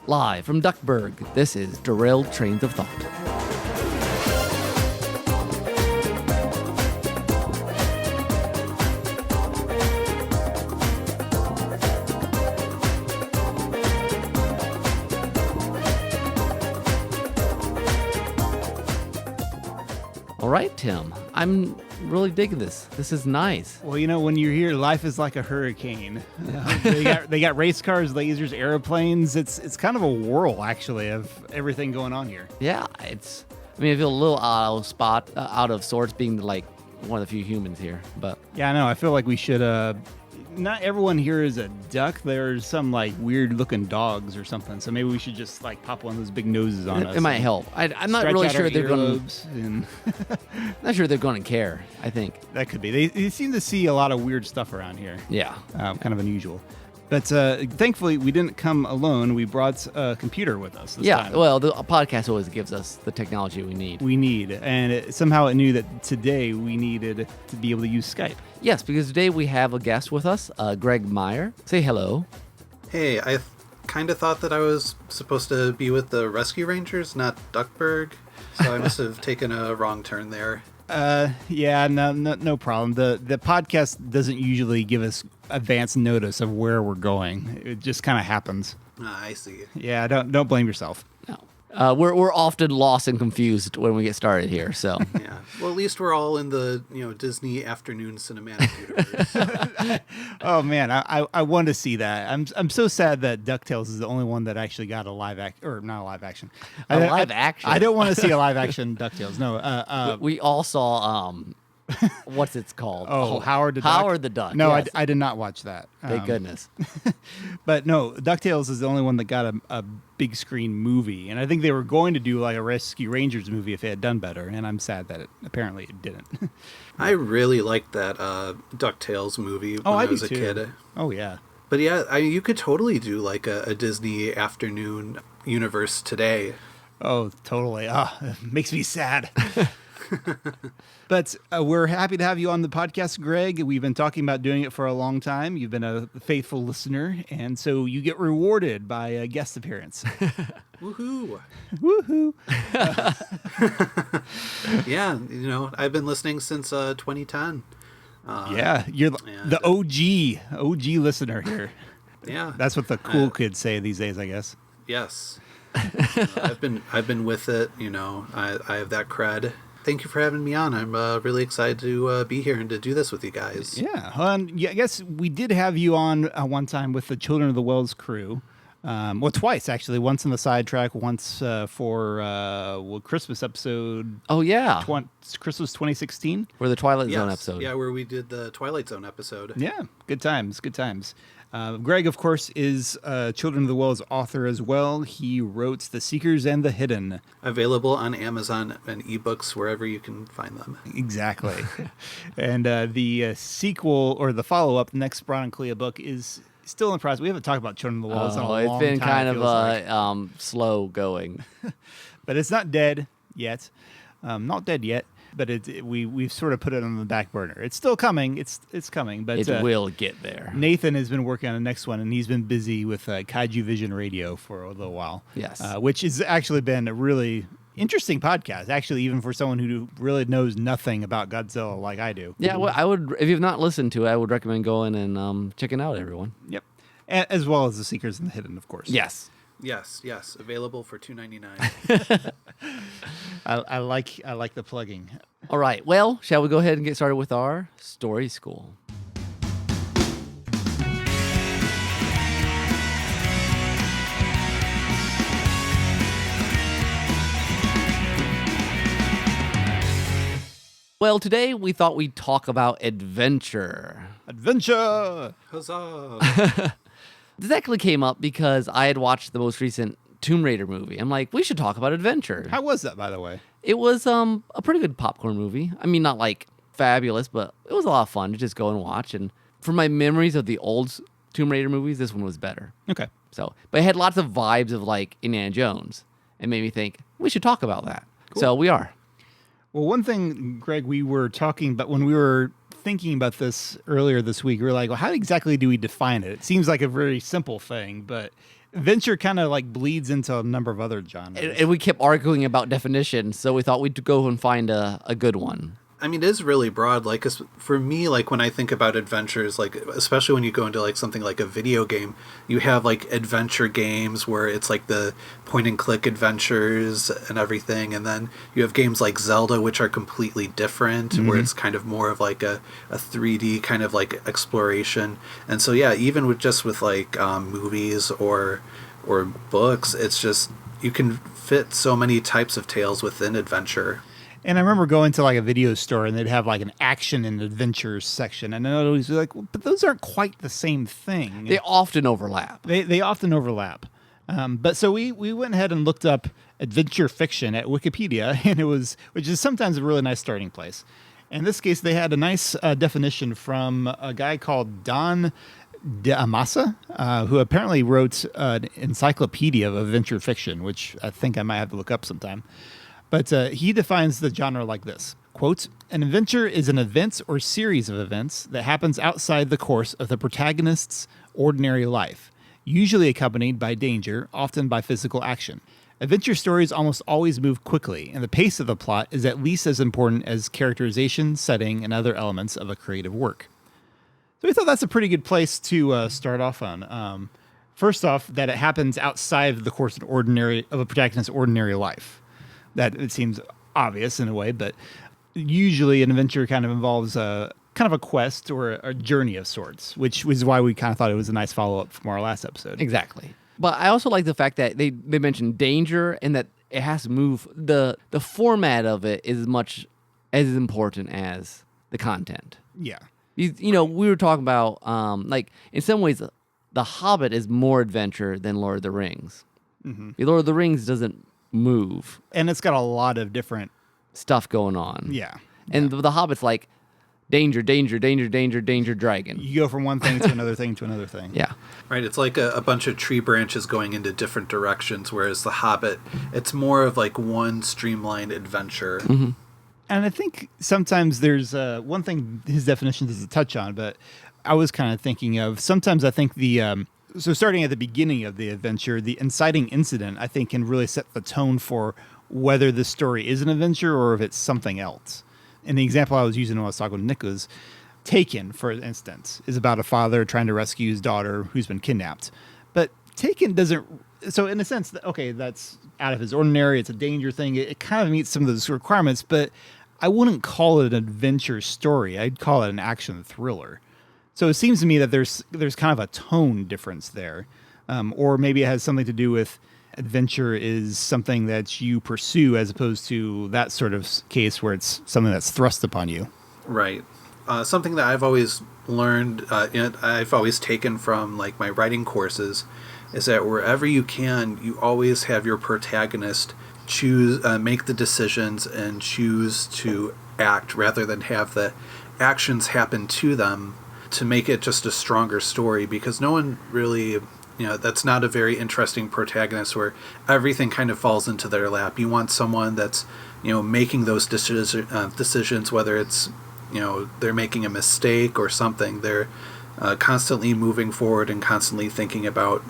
Live from Duckburg, this is Derailed Trains of Thought. All right, Tim, I'm really digging this. This is nice. Well, you know, when you're here, life is like a hurricane. They got race cars, lasers, airplanes. It's kind of a whirl, actually, of everything going on here. Yeah, I feel a little out of sorts being like one of the few humans here, but Yeah, I know. I feel like we should. Not everyone here is a duck. There's some like weird looking dogs or something. So maybe we should just like pop one of those big noses on us. it might help. I'm not really sure they're going to. Not sure they're going to care. I think That could be. They seem to see a lot of weird stuff around here. Yeah. Kind of unusual. But thankfully, we didn't come alone. We brought a computer with us this time. Well, the podcast always gives us the technology we need. And somehow it knew that today we needed to be able to use Skype. Yes, because today we have a guest with us, Greg Meyer. Say hello. Hey, I kind of thought that I was supposed to be with the Rescue Rangers, not Duckburg, so I must have taken a wrong turn there. Yeah, no problem. The podcast doesn't usually give us advance notice of where we're going. It just kind of happens. I see. Yeah, don't blame yourself. No. We're often lost and confused when we get started here, so. Yeah. Well, at least we're all in the Disney afternoon cinematic universe. Oh man, I want to see that. I'm so sad that DuckTales is the only one that actually got a live action, or not a live action. Live action. I don't want to see a live action DuckTales. No. We all saw what's it called? Oh, Howard the Duck. Howard the Duck. No, yes. I did not watch that. Thank goodness. But no, DuckTales is the only one that got a big screen movie, and I think they were going to do like a Rescue Rangers movie if they had done better, and I'm sad that apparently it didn't. I really liked that DuckTales movie when I was a kid. Oh yeah. But yeah, you could totally do like a Disney afternoon universe today. Oh, totally. It makes me sad. But we're happy to have you on the podcast, Greg. We've been talking about doing it for a long time. You've been a faithful listener, and so you get rewarded by a guest appearance. Woohoo! Woohoo! Yeah, I've been listening since 2010. Yeah, you're the OG listener here. Yeah, that's what the cool kids say these days, I guess. Yes, I've been with it. I have that cred. Thank you for having me on. I'm really excited to be here and to do this with you guys. Yeah, I guess we did have you on one time with the Children of the Wells crew. Well, twice, actually. Once in the sidetrack, once for Christmas episode. Oh, yeah. Christmas 2016. For the Twilight Zone episode. Yeah, where we did the Twilight Zone episode. Yeah, good times. Greg, of course, is Children of the Wells author as well. He wrote The Seekers and the Hidden. Available on Amazon and ebooks, wherever you can find them. Exactly. And the sequel, or the follow-up, the next Bron and Clea book, is still in process. We haven't talked about Children of the Wells in a long time. It's been kind of slow going. But it's not dead yet. Not dead yet. But we've sort of put it on the back burner. It's still coming. It's coming. But it will get there. Nathan has been working on the next one, and he's been busy with Kaiju Vision Radio for a little while. Yes. Which has actually been a really interesting podcast, actually, even for someone who really knows nothing about Godzilla like I do. Yeah, well, I would, if you've not listened to it, I would recommend going and checking out, everyone. Yep. As well as The Seekers and the Hidden, of course. Yes. Yes. Available for $2.99. I like the plugging. All right. Well, shall we go ahead and get started with our story school? Well, today we thought we'd talk about adventure. Adventure! Huzzah! This actually came up because I had watched the most recent Tomb Raider movie. I'm like, we should talk about adventure. How was that, by the way? It was a pretty good popcorn movie. I mean, not like fabulous, but it was a lot of fun to just go and watch. And from my memories of the old Tomb Raider movies, this one was better. Okay. So, but it had lots of vibes of like Indiana Jones, and made me think we should talk about that. Cool. So we are. Well, one thing, Greg, we were talking about when we were thinking about this earlier this week, we were like, well, how exactly do we define it? It seems like a very simple thing, but Adventure kind of like bleeds into a number of other genres. And we kept arguing about definitions, so we thought we'd go and find a good one. I mean, it is really broad. Like, for me, like when I think about adventures, like especially when you go into like something like a video game, you have like adventure games where it's like the point and click adventures and everything, and then you have games like Zelda, which are completely different, where it's kind of more of like a 3D kind of like exploration. And so yeah, even with like movies or books, it's just you can fit so many types of tales within adventure. And I remember going to like a video store and they'd have like an action and adventure section. And I'd always be like, well, but those aren't quite the same thing. They often overlap. They often overlap. But so we went ahead and looked up adventure fiction at Wikipedia, and which is sometimes a really nice starting place. In this case, they had a nice definition from a guy called Don DeAmasa, who apparently wrote an encyclopedia of adventure fiction, which I think I might have to look up sometime. But he defines the genre like this. Quote, an adventure is an event or series of events that happens outside the course of the protagonist's ordinary life, usually accompanied by danger, often by physical action. Adventure stories almost always move quickly, and the pace of the plot is at least as important as characterization, setting, and other elements of a creative work. So we thought that's a pretty good place to start off on. First off, that it happens outside of the course of a protagonist's ordinary life. That it seems obvious in a way, but usually an adventure kind of involves a quest or a journey of sorts, which was why we kind of thought it was a nice follow-up from our last episode. Exactly. But I also like the fact that they mentioned danger and that it has to move. The format of it is much as important as the content. Yeah. We were talking about, like, in some ways, The Hobbit is more adventure than Lord of the Rings. Mm-hmm. The Lord of the Rings doesn't move. And it's got a lot of different stuff going on. Yeah. And the Hobbit's like, danger, danger, danger, danger, danger, dragon. You go from one thing to another thing to another thing. Yeah. Right, it's like a bunch of tree branches going into different directions, whereas The Hobbit, it's more of like one streamlined adventure. Mm-hmm. And I think sometimes there's one thing his definition doesn't touch on, but I was kind of thinking of, sometimes I think so starting at the beginning of the adventure, the inciting incident, I think, can really set the tone for whether the story is an adventure or if it's something else. And the example I was using when I was talking with Nick was Taken, for instance, is about a father trying to rescue his daughter who's been kidnapped. But Taken doesn't... So in a sense, okay, that's out of his ordinary. It's a danger thing. It kind of meets some of those requirements, but I wouldn't call it an adventure story. I'd call it an action thriller. So it seems to me that there's kind of a tone difference there. Or maybe it has something to do with adventure is something that you pursue as opposed to that sort of case where it's something that's thrust upon you. Right. Something that I've always learned, I've always taken from like my writing courses, is that wherever you can, you always have your protagonist make the decisions and choose to act rather than have the actions happen to them to make it just a stronger story, because no one really, that's not a very interesting protagonist where everything kind of falls into their lap. You want someone that's, making those decisions, whether it's, they're making a mistake or something. They're constantly moving forward and constantly thinking about,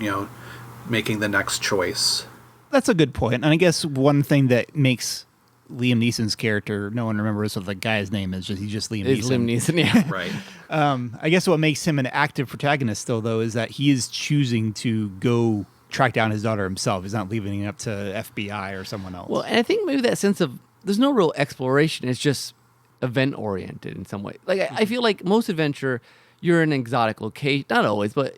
making the next choice. That's a good point. And I guess one thing that makes Liam Neeson's character, no one remembers what the guy's name is, he's just Liam Neeson. It's Liam Neeson, yeah. Right. I guess what makes him an active protagonist still, though, is that he is choosing to go track down his daughter himself. He's not leaving it up to FBI or someone else. Well, and I think maybe that sense of there's no real exploration. It's just event-oriented in some way. Like, I feel like most adventure, you're in an exotic location. Not always, but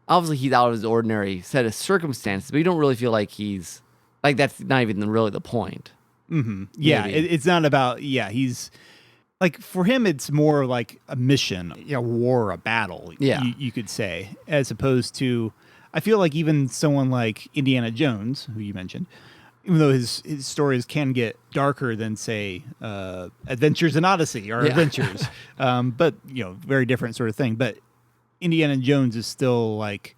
obviously he's out of his ordinary set of circumstances, but you don't really feel like he's... Like, that's not even really the point. Mm-hmm. Yeah, it's not about... Yeah, he's... Like, for him, it's more like a mission, a war, a battle, you could say, as opposed to... I feel like even someone like Indiana Jones, who you mentioned, even though his stories can get darker than, say, Adventures in Odyssey or Adventures, but, very different sort of thing. But Indiana Jones is still like,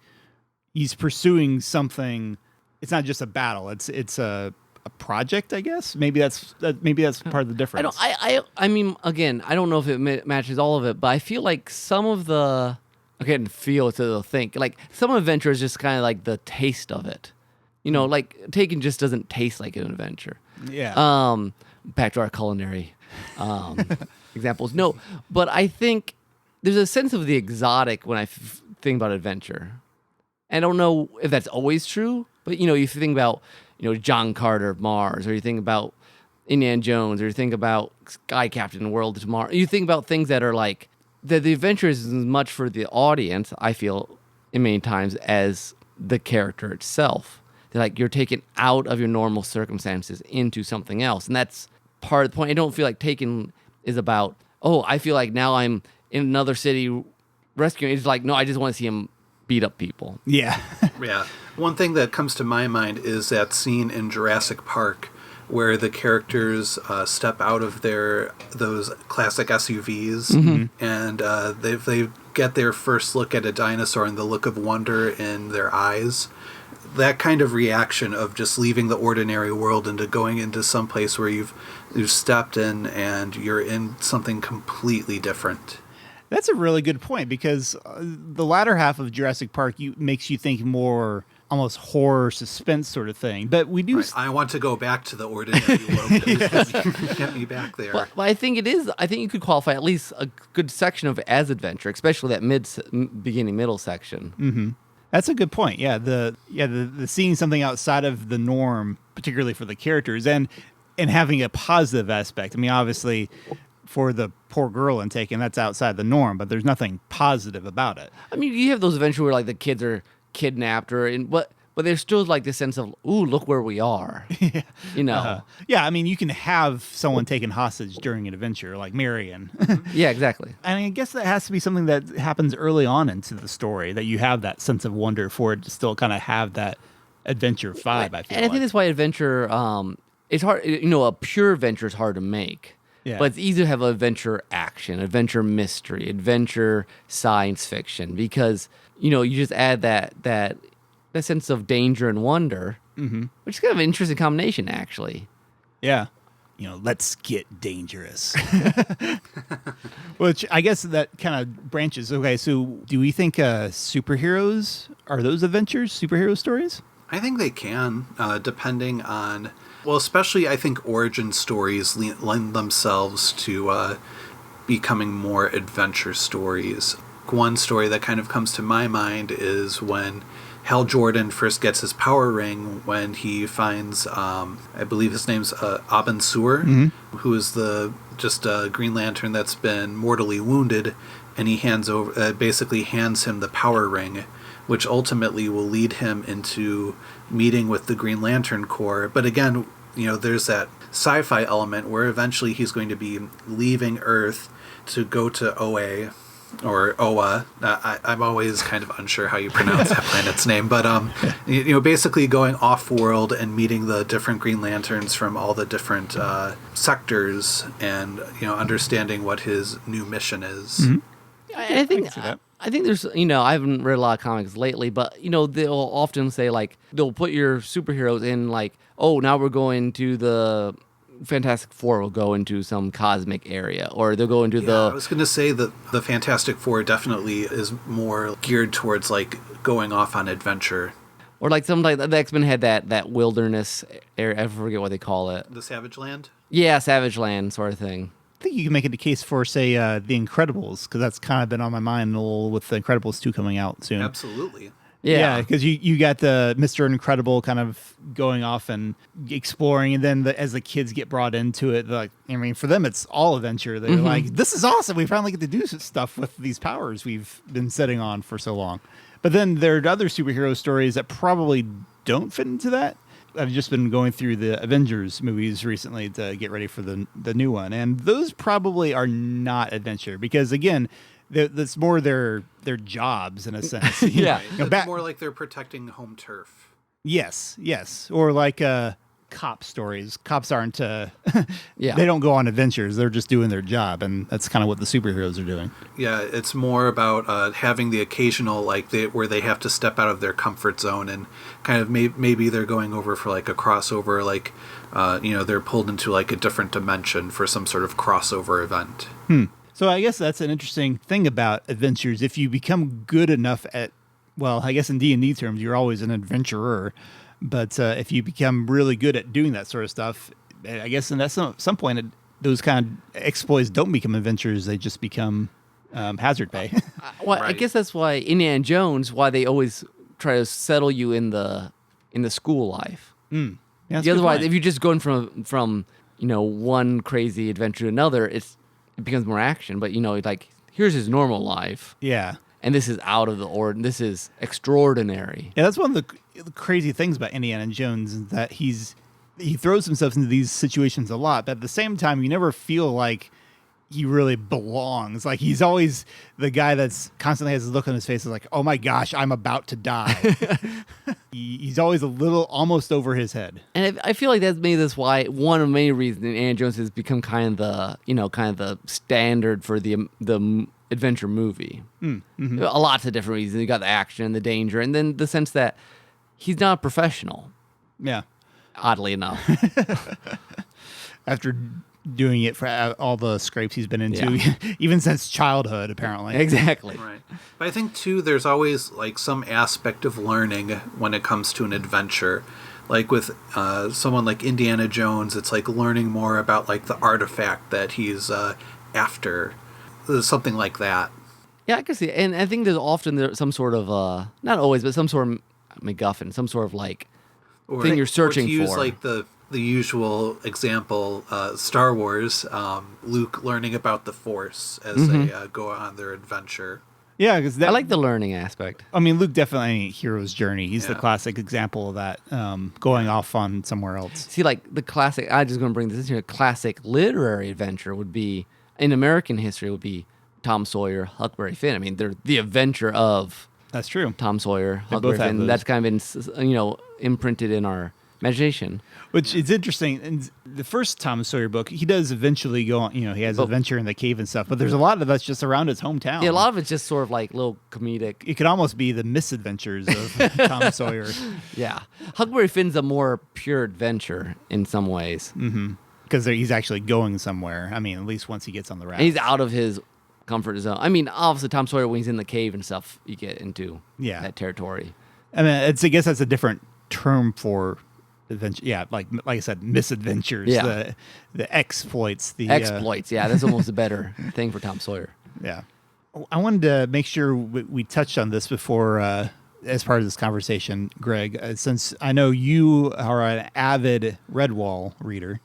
he's pursuing something. It's not just a battle. It's a project, I guess. Maybe that's part of the difference. I mean, again, I don't know if it matches all of it, but I feel like some of the okay, and feel it, so they'll think. Like some adventure is just kind of like the taste of it. You know, like Taken just doesn't taste like an adventure. Yeah. Back to our culinary examples. No, but I think there's a sense of the exotic when I think about adventure. I don't know if that's always true, but you know, you think about, you know, John Carter of Mars, or you think about Indiana Jones, or you think about Sky Captain World of Tomorrow. You think about things that are like the adventure is as much for the audience, I feel, in many times, as the character itself. They're like you're taken out of your normal circumstances into something else, and that's part of the point. I don't feel like Taken is about, oh, I feel like now I'm in another city rescuing. It's like, no, I just want to see him beat up people. Yeah. Yeah. One thing that comes to my mind is that scene in Jurassic Park where the characters step out of those classic SUVs and they get their first look at a dinosaur and the look of wonder in their eyes. That kind of reaction of just leaving the ordinary world into going into some place where you've stepped in and you're in something completely different. That's a really good point, because the latter half of Jurassic Park makes you think more almost horror suspense sort of thing. But we do. Right. I want to go back to the ordinary world. Get me back there. But I think it is. I think you could qualify at least a good section of it as adventure, especially that beginning middle section. Mm-hmm. That's a good point. Yeah, the seeing something outside of the norm, particularly for the characters, and having a positive aspect. I mean, obviously, for the poor girl in Taken, that's outside the norm, but there's nothing positive about it. I mean, you have those adventures where like the kids are kidnapped, but there's still like this sense of, ooh, look where we are. Yeah. You know. Yeah, I mean, you can have someone taken hostage during an adventure, like Marion. Yeah, exactly. And I guess that has to be something that happens early on into the story, that you have that sense of wonder for it to still kind of have that adventure vibe, I feel and I think that's why adventure, it's hard, you know, a pure adventure is hard to make. Yeah. But it's easy to have adventure action, adventure mystery, adventure science fiction, because, you know, you just add that sense of danger and wonder, which is kind of an interesting combination, actually. Yeah. You know, let's get dangerous. Which I guess that kind of branches. Okay, so do we think superheroes, are those adventures, superhero stories? I think they can, depending on... Well, especially I think origin stories lend themselves to becoming more adventure stories. One story that kind of comes to my mind is when Hal Jordan first gets his power ring, when he finds, I believe his name's Abin Sur, who is just a Green Lantern that's been mortally wounded, and he basically hands him the power ring, which ultimately will lead him into meeting with the Green Lantern Corps. But again, you know, there's that sci-fi element where eventually he's going to be leaving Earth to go to OA, or Oa. I'm always kind of unsure how you pronounce that planet's name, but you know, basically going off-world and meeting the different Green Lanterns from all the different sectors, and you know, understanding what his new mission is. I think there's, you know, I haven't read a lot of comics lately, but, you know, they'll often say, like, they'll put your superheroes in, like, oh, now we're going to the Fantastic Four will go into some cosmic area, or they'll go into I was going to say that the Fantastic Four definitely is more geared towards, like, going off on adventure. Or, like, something like the X-Men had that wilderness area, I forget what they call it. The Savage Land? Yeah, Savage Land sort of thing. I think you can make it a case for, say, The Incredibles, because that's kind of been on my mind a little with The Incredibles 2 coming out soon. Absolutely. Yeah, because you got the Mr. Incredible kind of going off and exploring, and then as the kids get brought into it, like, I mean, for them it's all adventure. They're like, this is awesome. We finally get to do stuff with these powers we've been sitting on for so long. But then there are other superhero stories that probably don't fit into that. I've just been going through the Avengers movies recently to get ready for the new one, and those probably are not adventure, because again, that's more their jobs in a sense. Yeah, you know, it's more like they're protecting home turf. Yes, or like cop stories. Cops aren't. They don't go on adventures. They're just doing their job, and that's kind of what the superheroes are doing. Yeah, it's more about having the occasional, like, where they have to step out of their comfort zone, and kind of maybe they're going over for like a crossover, like you know, they're pulled into like a different dimension for some sort of crossover event. So I guess that's an interesting thing about adventures. If you become good enough at, well, I guess in D&D terms, you're always an adventurer. But if you become really good at doing that sort of stuff, I guess and at some point, those kind of exploits don't become adventures. They just become hazard pay. Well, I Right. guess that's why Indiana Jones, why they always try to settle you in the school life. Yeah, that's a good Otherwise, point. if you're just going from one crazy adventure to another, it becomes more action. But like here's his normal life, Yeah. and this is out of the ordinary. This is extraordinary. Yeah, that's one of the crazy things about Indiana Jones is that he throws himself into these situations a lot, but at the same time, you never feel like he really belongs. Like he's always the guy that's constantly has a look on his face, is like, "Oh my gosh, I'm about to die." He's always a little almost over his head. And I feel like that's why one of the main reasons Indiana Jones has become kind of the standard for the adventure movie. Mm-hmm. A lots of different reasons. You got the action, the danger, and then the sense that he's not a professional. Yeah. Oddly enough. After doing it for all the scrapes he's been into, even since childhood, apparently. Exactly. Right. But I think, too, there's always, like, some aspect of learning when it comes to an adventure. Like, with someone like Indiana Jones, it's, like, learning more about, like, the artifact that he's after. Something like that. Yeah, I can see it. And I think there's often some sort of, not always, but some sort of MacGuffin, some sort of, like, thing you're searching or to use, for. like, the usual example, Star Wars, Luke learning about the Force as they go on their adventure. Yeah, because I like the learning aspect. I mean, Luke definitely ain't hero's journey. He's the Yeah. classic example of that, going off on somewhere else. See, like, the classic, I'm just going to bring this into a classic literary adventure would be, in American history, would be Tom Sawyer, Huckleberry Finn. I mean, they're the adventure of That's true. Tom Sawyer, They Huckleberry both have Finn. those. That's kind of been, imprinted in our imagination. Which is interesting. In the first Tom Sawyer book, he does eventually go on, he has adventure in the cave and stuff, but there's a lot of that's just around his hometown. Yeah, a lot of it's just sort of like little comedic. It could almost be the misadventures of Tom Sawyer. Yeah. Huckleberry Finn's a more pure adventure in some ways. Because he's actually going somewhere. I mean, at least once he gets on the raft. And he's out of his comfort zone. I mean, obviously, Tom Sawyer, when he's in the cave and stuff, you get into that territory. I mean, I guess that's a different term for adventure. Yeah, like I said, misadventures. Yeah. The exploits. The Exploits, yeah, that's almost a better thing for Tom Sawyer. Yeah. I wanted to make sure we touched on this before, as part of this conversation, Greg, since I know you are an avid Redwall reader.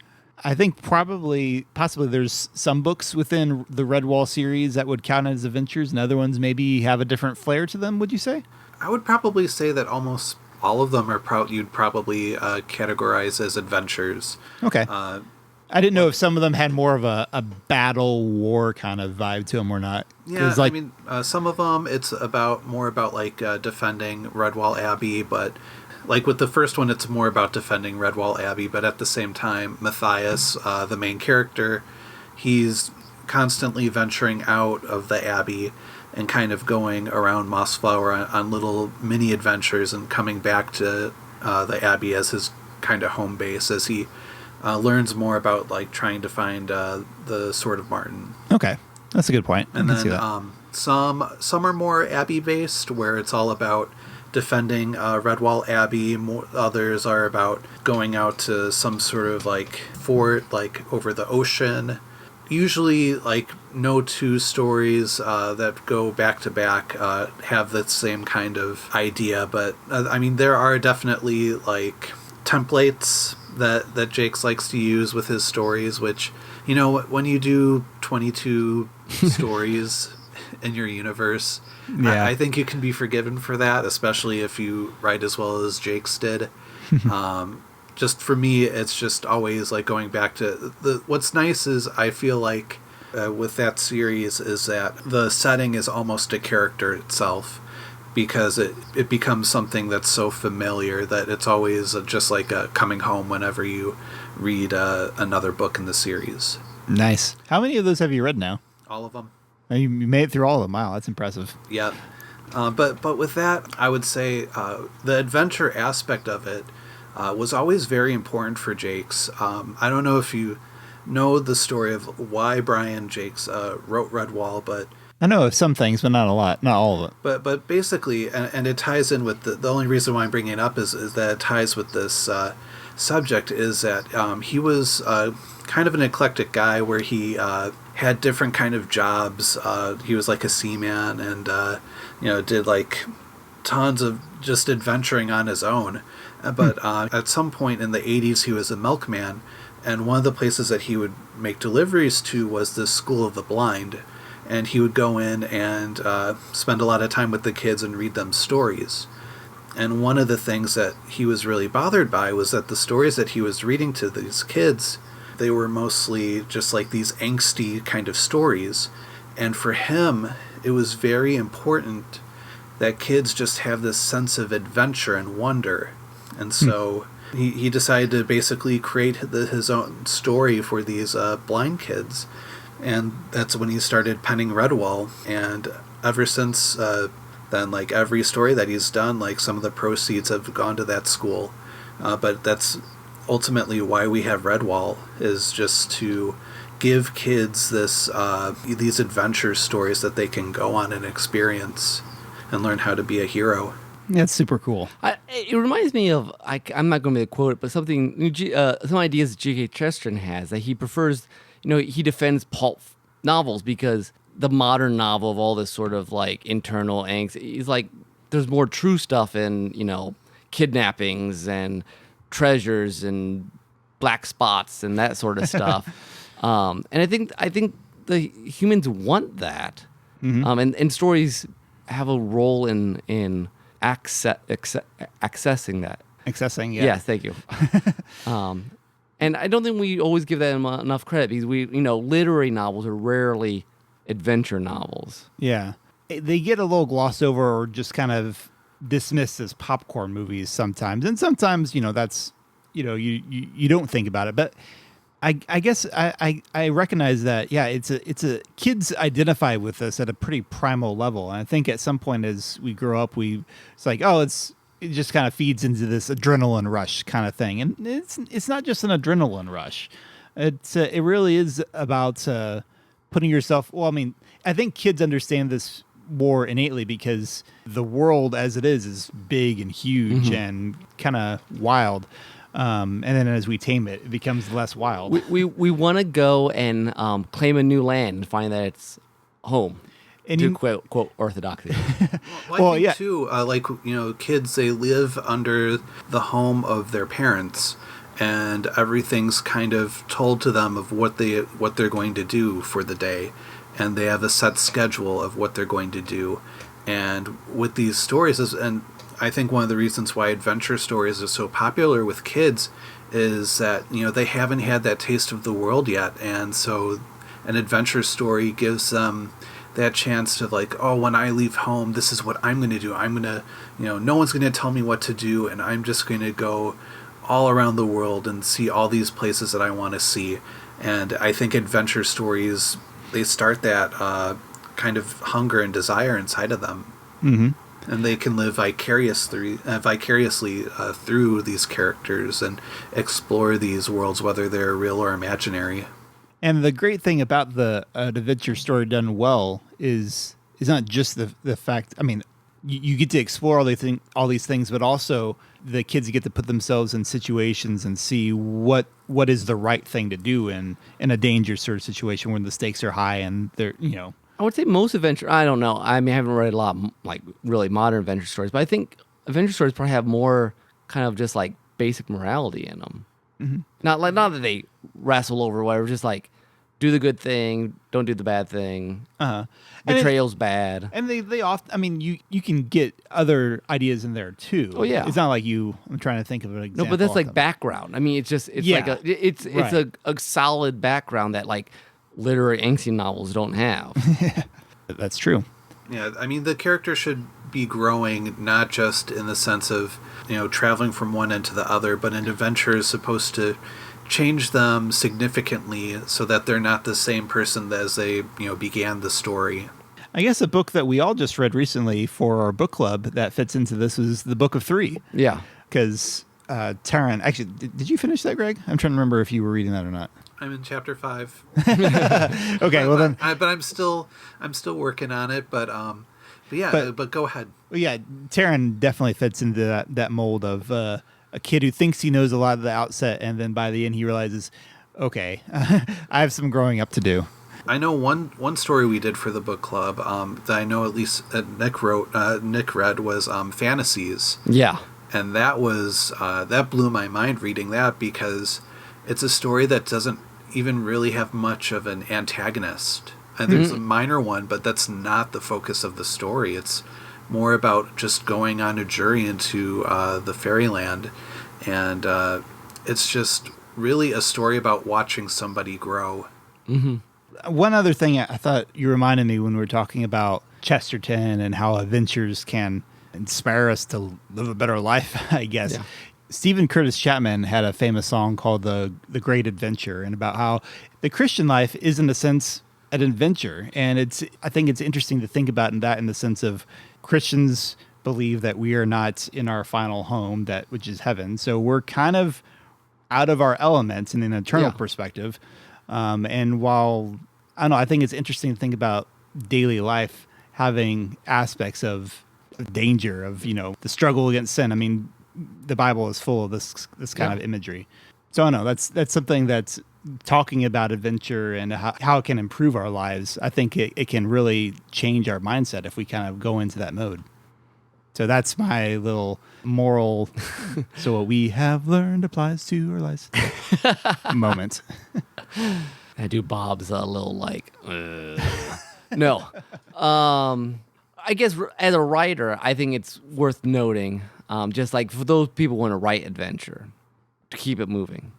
I think possibly there's some books within the Redwall series that would count as adventures, and other ones maybe have a different flair to them, would you say? I would probably say that almost all of them are you'd probably categorize as adventures. Okay. I didn't know if some of them had more of a battle war kind of vibe to them or not. Yeah, 'Cause, like, I mean, some of them it's more about like defending Redwall Abbey, but like with the first one, it's more about defending Redwall Abbey. But at the same time, Matthias, the main character, he's constantly venturing out of the Abbey and kind of going around Mossflower on little mini adventures and coming back to the Abbey as his kind of home base as he learns more about like trying to find the Sword of Martin. Okay, that's a good point. And I can see then that. some are more Abbey based, where it's all about defending Redwall Abbey. Others are about going out to some sort of like fort, like over the ocean. Usually, like no two stories that go back to back have the same kind of idea. But I mean, there are definitely like templates that Jakes likes to use with his stories, which, when you do 22 stories in your universe, Yeah. I think you can be forgiven for that, especially if you write as well as Jakes did. Just for me, it's just always like going back to what's nice is I feel like with that series is that the setting is almost a character itself, because it becomes something that's so familiar that it's always just like coming home whenever you read another book in the series. Nice. How many of those have you read now? All of them. You made it through all of them. Wow, that's impressive. Yeah. But with that, I would say the adventure aspect of it was always very important for Jakes. I don't know if you know the story of why Brian Jakes wrote Redwall, but I know of some things, but not a lot, not all of it. but basically, and it ties in with the only reason why I'm bringing it up is that it ties with this subject, is that he was kind of an eclectic guy where he had different kind of jobs. He was like a seaman and did like tons of just adventuring on his own. But at some point in the 80s, he was a milkman, and one of the places that he would make deliveries to was this School of the Blind. And he would go in and spend a lot of time with the kids and read them stories. And one of the things that he was really bothered by was that the stories that he was reading to these kids, they were mostly just like these angsty kind of stories. And for him, it was very important that kids just have this sense of adventure and wonder. And so he decided to basically create his own story for these blind kids. And that's when he started penning Redwall. And ever since then, like every story that he's done, like some of the proceeds have gone to that school. But that's ultimately why we have Redwall, is just to give kids this these adventure stories that they can go on and experience and learn how to be a hero. That's super cool. It reminds me of, I'm not going to be able to quote it, but some ideas G.K. Chesterton has, that he prefers, he defends pulp novels because the modern novel of all this sort of like internal angst, he's like, there's more true stuff in, kidnappings and treasures and black spots and that sort of stuff. And I think the humans want that. And stories have a role in accessing that. Accessing, yeah. Yes, thank you. And I don't think we always give that enough credit, because literary novels are rarely adventure novels. Yeah. They get a little glossed over or just kind of dismissed as popcorn movies sometimes. And sometimes, that's, you don't think about it. But I guess I recognize that, yeah, it's a kids identify with us at a pretty primal level. And I think at some point as we grow up, it's like, it just kind of feeds into this adrenaline rush kind of thing. And it's not just an adrenaline rush. It really is about putting yourself, I think kids understand this more innately because the world as it is big and huge and kind of wild. And then as we tame it, it becomes less wild. We want to go and claim a new land and find that it's home. And to quote orthodoxy. Well, I think too, kids, they live under the home of their parents, and everything's kind of told to them of what they're going to do for the day, and they have a set schedule of what they're going to do. And with these stories, and I think one of the reasons why adventure stories are so popular with kids is that, they haven't had that taste of the world yet, and so an adventure story gives them that chance to like, when I leave home, this is what I'm going to do. I'm going to, no one's going to tell me what to do, and I'm just going to go all around the world and see all these places that I want to see. And I think adventure stories, they start that kind of hunger and desire inside of them. Mm-hmm. And they can live vicariously through these characters and explore these worlds, whether they're real or imaginary. And the great thing about the adventure story done well is not just the fact. You get to explore all these things, but also the kids get to put themselves in situations and see what is the right thing to do in a dangerous sort of situation when the stakes are high and they're I would say most adventure. I don't know. I haven't read a lot of like really modern adventure stories, but I think adventure stories probably have more kind of just like basic morality in them. Mm-hmm. Not that they wrestle over whatever, just like do the good thing, don't do the bad thing. Betrayal's bad. And they often, you can get other ideas in there too. Oh yeah. It's not like I'm trying to think of an example. No, but that's like background. It's like a solid background that like literary angsty novels don't have. That's true. Yeah, the character should be growing, not just in the sense of, traveling from one end to the other, but an adventure is supposed to change them significantly so that they're not the same person as they, began the story. I guess a book that we all just read recently for our book club that fits into this was The Book of Three. Yeah. Because Taryn, actually, did you finish that, Greg? I'm trying to remember if you were reading that or not. I'm in chapter 5. Okay, well then. But I'm still working on it. But go ahead. Well, yeah, Taryn definitely fits into that mold of a kid who thinks he knows a lot at the outset, and then by the end he realizes, okay, I have some growing up to do. I know one story we did for the book club that I know at least Nick read was Fantasies. Yeah. And that was that blew my mind reading that, because it's a story that doesn't even really have much of an antagonist. And there's a minor one, but that's not the focus of the story. It's more about just going on a journey into the fairyland, and it's just really a story about watching somebody grow. Mm-hmm. One other thing I thought you reminded me when we were talking about Chesterton and how adventures can inspire us to live a better life, I guess. Yeah. Stephen Curtis Chapman had a famous song called The Great Adventure, and about how the Christian life is, in a sense, an adventure. And I think it's interesting to think about in the sense of Christians believe that we are not in our final home, which is heaven. So we're kind of out of our elements in an eternal perspective. And while, I don't know, I think it's interesting to think about daily life having aspects of danger, of, the struggle against sin. I mean, the Bible is full of this kind of imagery. So I don't know, that's something that's talking about adventure and how it can improve our lives. I think it can really change our mindset if we kind of go into that mode. So that's my little moral. So what we have learned applies to our lives. Moment. I do Bob's a little no. I guess as a writer, I think it's worth noting, just like for those people who want to write adventure, to keep it moving.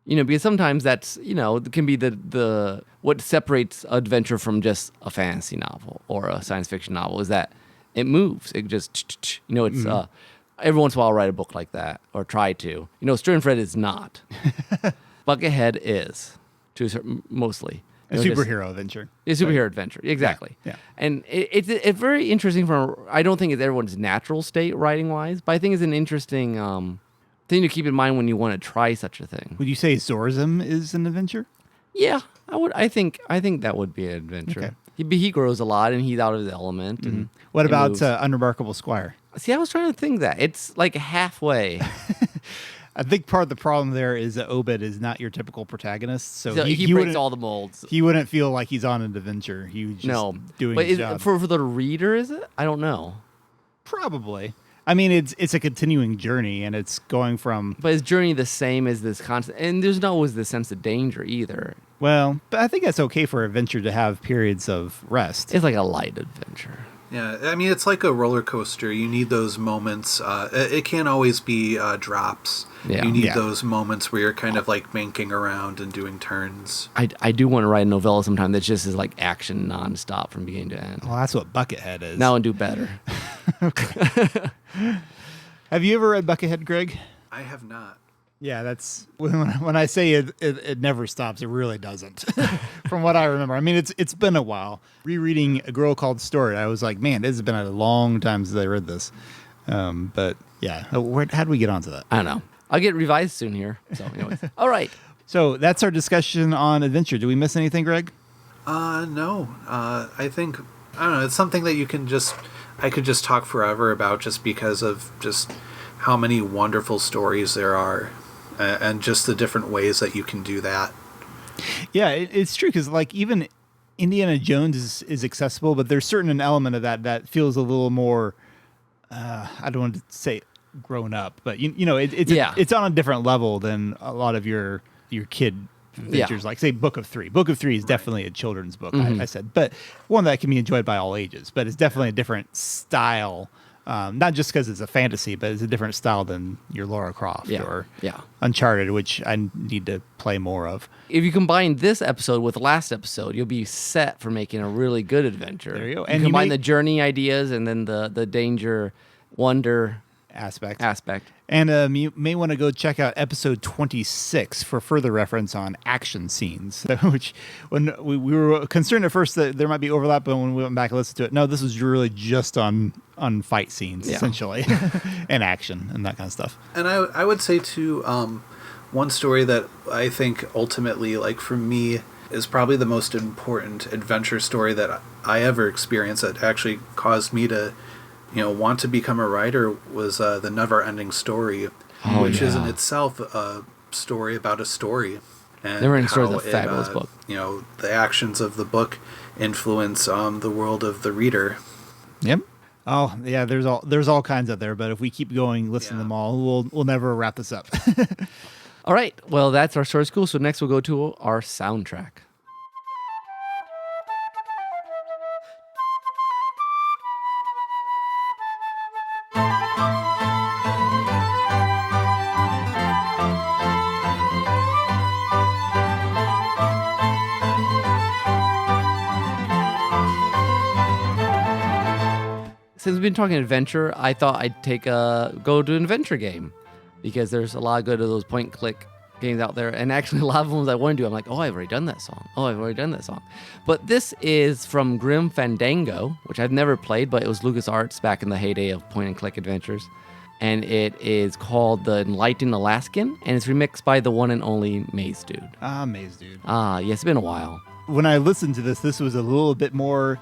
Because sometimes that's, it can be the what separates adventure from just a fantasy novel or a science fiction novel is that it moves. It just, it's every once in a while I'll write a book like that or try to. Stern Fred is not. Buckethead is, to a certain, mostly. A superhero adventure. A superhero adventure, exactly. Yeah. And it's very interesting I don't think it's everyone's natural state writing-wise, but I think it's an interesting thing to keep in mind when you want to try such a thing. Would you say Zorism is an adventure? Yeah, I would. I think that would be an adventure. Okay. He grows a lot, and he's out of his element. Mm-hmm. And what about Unremarkable Squire? See, I was trying to think that. It's like halfway. I think part of the problem there is that Obed is not your typical protagonist, so he breaks all the molds. He wouldn't feel like he's on an adventure. He would just doing his job. For the reader, is it? I don't know. Probably. I mean, it's a continuing journey, and it's going from... But is journey the same as this constant... And there's not always the sense of danger either. Well, but I think that's okay for adventure to have periods of rest. It's like a light adventure. Yeah, I mean, it's like a roller coaster. You need those moments. It can't always be drops. Yeah. You need those moments where you're kind of like manking around and doing turns. I do want to write a novella sometime that just is like action nonstop from beginning to end. Well, that's what Buckethead is. Now and do better. Have you ever read Buckethead, Greg? I have not. Yeah, that's when I say it never stops. It really doesn't, from what I remember. I mean, it's been a while. Rereading A Girl Called Story, I was like, man, this has been a long time since I read this. But yeah, how'd we get onto that? I don't know. I'll get revised soon here. So, anyways, all right. So that's our discussion on adventure. Did we miss anything, Greg? No. I think I don't know. It's something that I could just talk forever about, just because of just how many wonderful stories there are. And just the different ways that you can do that. Yeah, it's true, because like even Indiana Jones is accessible, but there's an element of that feels a little more, I don't want to say grown up, but it's on a different level than a lot of your kid adventures, like say Book of Three. Book of Three is definitely a children's book, I said, but one that can be enjoyed by all ages, but it's definitely a different style. Not just because it's a fantasy, but it's a different style than your Lara Croft or Uncharted, which I need to play more of. If you combine this episode with the last episode, you'll be set for making a really good adventure. There you go. And combine the journey ideas and then the danger, wonder. aspect. And You may want to go check out episode 26 for further reference on action scenes, which when we were concerned at first that there might be overlap, but when we went back and listened to it, no, this was really just on fight scenes, essentially, and action and that kind of stuff. And I would say, too, one story that I think ultimately, like for me, is probably the most important adventure story that I ever experienced that actually caused me to want to become a writer was The Never Ending Story, which is in itself a story about a story. And Never Ending Story is a how fabulous book. The actions of the book influence the world of the reader. Yep. Oh, yeah, there's all kinds out there, but if we keep going, listen to them all, we'll never wrap this up. All right. Well, that's our story school. So next we'll go to our soundtrack. Since we've been talking adventure, I thought I'd go to an adventure game because there's a lot of good of those point and click games out there. And actually, a lot of ones I want to do, I'm like, I've already done that song. But this is from Grim Fandango, which I've never played, but it was LucasArts back in the heyday of point and click adventures. And it is called The Enlightened Alaskan, and it's remixed by the one and only Maze Dude. Maze Dude. Yes, it's been a while. When I listened to this was a little bit more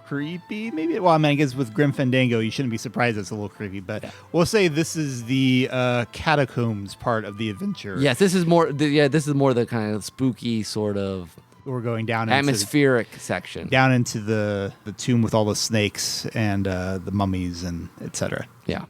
creepy, maybe. Well, I guess with Grim Fandango, you shouldn't be surprised it's a little creepy, but we'll say this is the catacombs part of the adventure. Yes, this is more the kind of spooky sort of. We're going down atmospheric section. Down into the tomb with all the snakes and the mummies and etc. Yeah.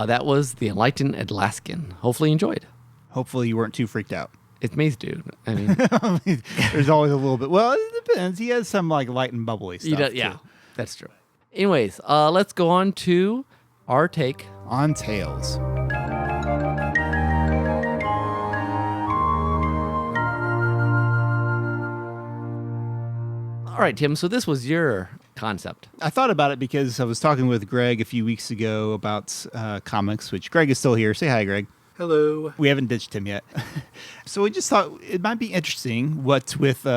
That was The Enlightened Alaskan. Hopefully you enjoyed. Hopefully you weren't too freaked out. It's Maze Dude. I mean, There's always a little bit. Well, it depends. He has some like light and bubbly stuff. yeah, too. that's true. Anyways, let's go on to our take. On Tales. All right, Tim. So this was your concept. I thought about it because I was talking with Greg a few weeks ago about comics, which Greg is still here. Say hi, Greg. Hello. We haven't ditched him yet. So we just thought it might be interesting what with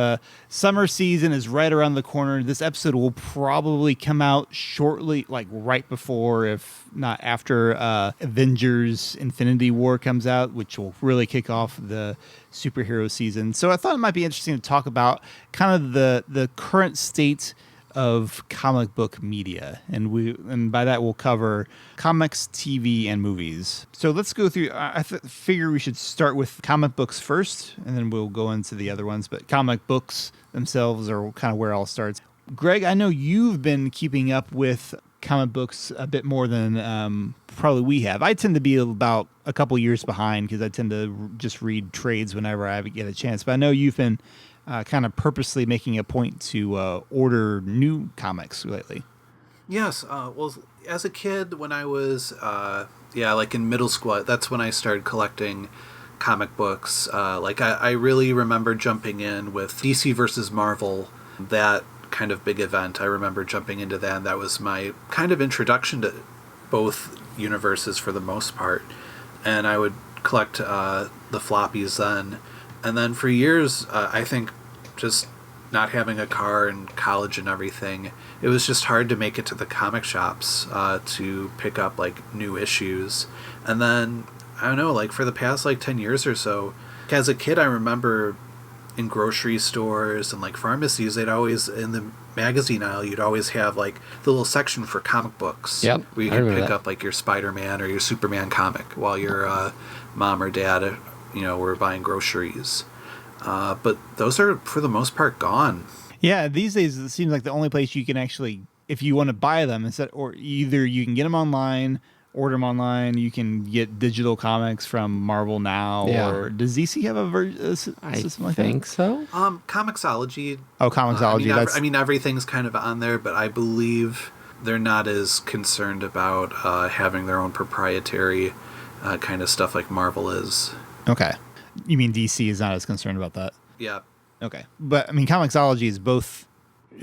summer season is right around the corner. This episode will probably come out shortly, like right before, if not after, Avengers Infinity War comes out, which will really kick off the superhero season. So I thought it might be interesting to talk about kind of the current state of comic book media, and by that we'll cover comics, TV, and movies. So let's go through. I figure we should start with comic books first, and then we'll go into the other ones. But comic books themselves are kind of where it all starts. Greg, I know you've been keeping up with comic books a bit more than probably we have. I tend to be about a couple years behind because I tend to just read trades whenever I get a chance. But I know you've been kind of purposely making a point to order new comics lately. Yes. Well, as a kid, when I was, like in middle school, that's when I started collecting comic books. I really remember jumping in with DC versus Marvel, that kind of big event. I remember jumping into that, and that was my kind of introduction to both universes for the most part. And I would collect the floppies then. And then for years, I think just not having a car in college and everything, it was just hard to make it to the comic shops to pick up like new issues. And then, I don't know, like for the past like 10 years or so, as a kid, I remember in grocery stores and like pharmacies, they'd always, in the magazine aisle, you'd always have like the little section for comic books. Yep, where you could pick up like your Spider-Man or your Superman comic while your mom or dad were buying groceries. But those are, for the most part, gone. Yeah, these days it seems like the only place you can actually, if you want to buy them, or either you can get them online, order them online, you can get digital comics from Marvel Now, or does DC have a system like that? I think so. Comixology. Oh, Comixology. Everything's kind of on there, but I believe they're not as concerned about having their own proprietary kind of stuff like Marvel is. Okay. You mean DC is not as concerned about that? Yeah. Okay. But, I mean, Comixology is both,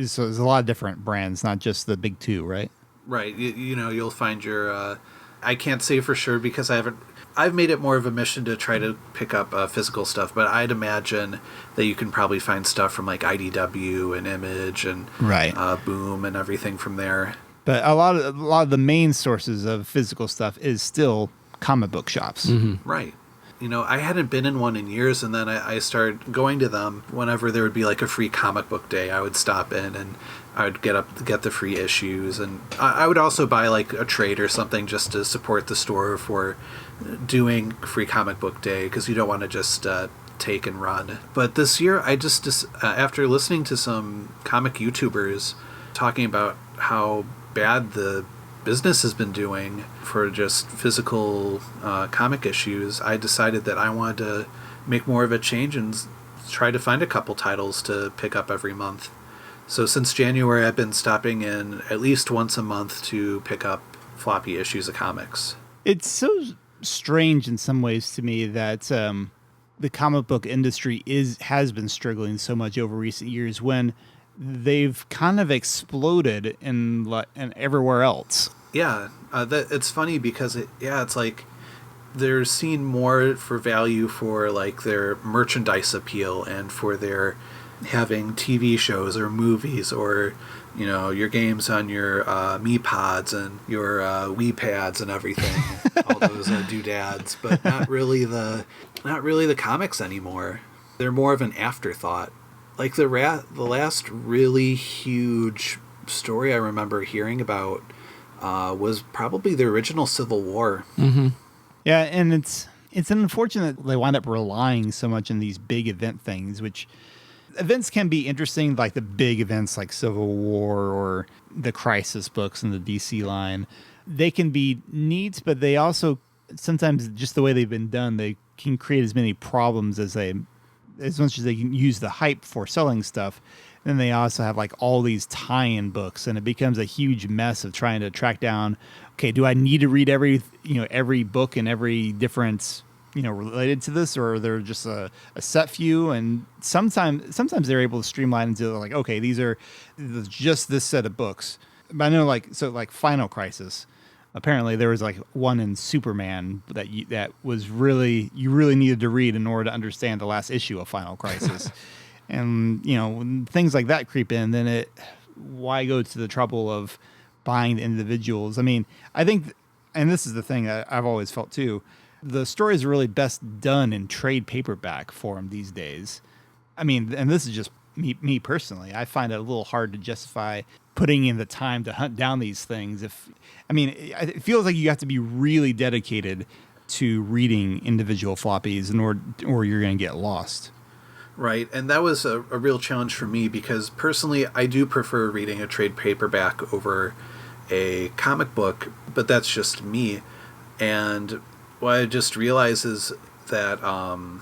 so there's a lot of different brands, not just the big two, right? Right. You'll find your, I can't say for sure because I've made it more of a mission to try to pick up physical stuff, but I'd imagine that you can probably find stuff from like IDW and Image and Boom and everything from there. But a lot of the main sources of physical stuff is still comic book shops. Mm-hmm. Right. I hadn't been in one in years, and then I started going to them whenever there would be like a free comic book day. I would stop in and I would get the free issues, and I would also buy like a trade or something just to support the store for doing free comic book day, because you don't want to just take and run. But this year, I just after listening to some comic YouTubers talking about how bad the business has been doing for just physical comic issues, I decided that I wanted to make more of a change and try to find a couple titles to pick up every month. So since January, I've been stopping in at least once a month to pick up floppy issues of comics. It's so strange in some ways to me that the comic book industry has been struggling so much over recent years when they've kind of exploded in everywhere else. Yeah, it's funny because it's like they're seen more for value for like their merchandise appeal and for their having TV shows or movies or your games on your MePods and your Wii Pads and everything, all those doodads, but not really the comics anymore. They're more of an afterthought. Like the last really huge story I remember hearing about was probably the original Civil War. Mm-hmm. Yeah, and it's unfortunate they wind up relying so much on these big event things, which events can be interesting, like the big events like Civil War or the Crisis books in the DC line. they can be neat, but they also sometimes just the way they've been done, they can create as many problems as much as they can use the hype for selling stuff. Then they also have like all these tie-in books, and it becomes a huge mess of trying to track down, okay, do I need to read every book and every different, related to this, or they're just a set few? And sometimes they're able to streamline into like, okay, these are just this set of books. But I know like Final Crisis, apparently there was like one in Superman that was you really needed to read in order to understand the last issue of Final Crisis. And, when things like that creep in, then why go to the trouble of buying the individuals? I mean, I think, and this is the thing that I've always felt too, the stories are really best done in trade paperback form these days. I mean, and this is just me personally. I find it a little hard to justify putting in the time to hunt down these things. It feels like you have to be really dedicated to reading individual floppies or you're going to get lost. Right, and that was a real challenge for me because personally I do prefer reading a trade paperback over a comic book, but that's just me. And what I just realized is that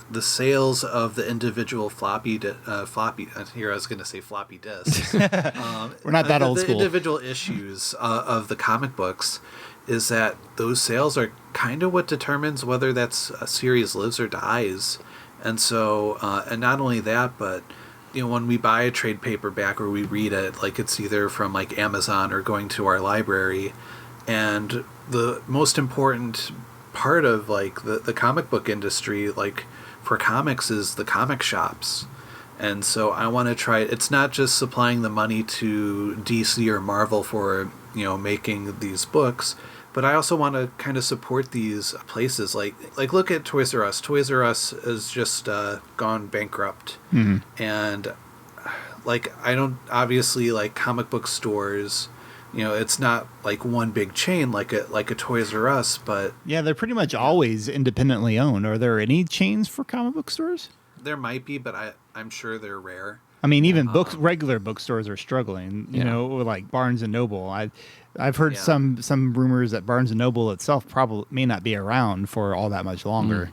the sales of the individual floppy here I was going to say floppy disks. We're not that old the school. The individual issues of the comic books is that those sales are kind of what determines whether that's a series lives or dies. And so, and not only that, but, when we buy a trade paperback or we read it, like it's either from like Amazon or going to our library. And the most important part of like the comic book industry, like for comics, is the comic shops. And so I want to try, it's not just supplying the money to DC or Marvel for, making these books, but I also want to kind of support these places. Like look at Toys R Us. Toys R Us has just gone bankrupt. Mm-hmm. And like, I don't, obviously, like comic book stores, it's not like one big chain like a Toys R Us, but yeah, they're pretty much always independently owned. Are there any chains for comic book stores? There might be, but I'm sure they're rare. I mean, even regular bookstores are struggling, like Barnes and Noble. I've heard some rumors that Barnes and Noble itself probably may not be around for all that much longer.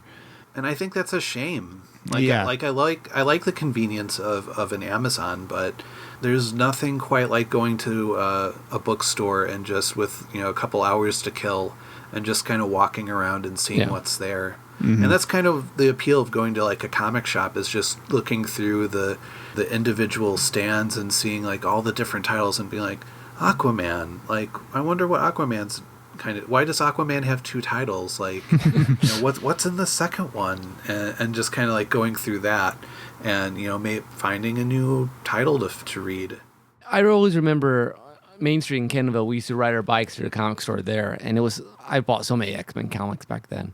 And I think that's a shame. Yeah. I like the convenience of an Amazon, but there's nothing quite like going to a bookstore and just with, a couple hours to kill and just kind of walking around and seeing what's there. Mm-hmm. And that's kind of the appeal of going to like a comic shop, is just looking through the individual stands and seeing like all the different titles and being like, Aquaman, like I wonder what Aquaman's why does Aquaman have two titles? Like, what's in the second one? And just kind of like going through that and, finding a new title to read. I always remember Main Street in Kenville, we used to ride our bikes to the comic store there, and I bought so many X-Men comics back then.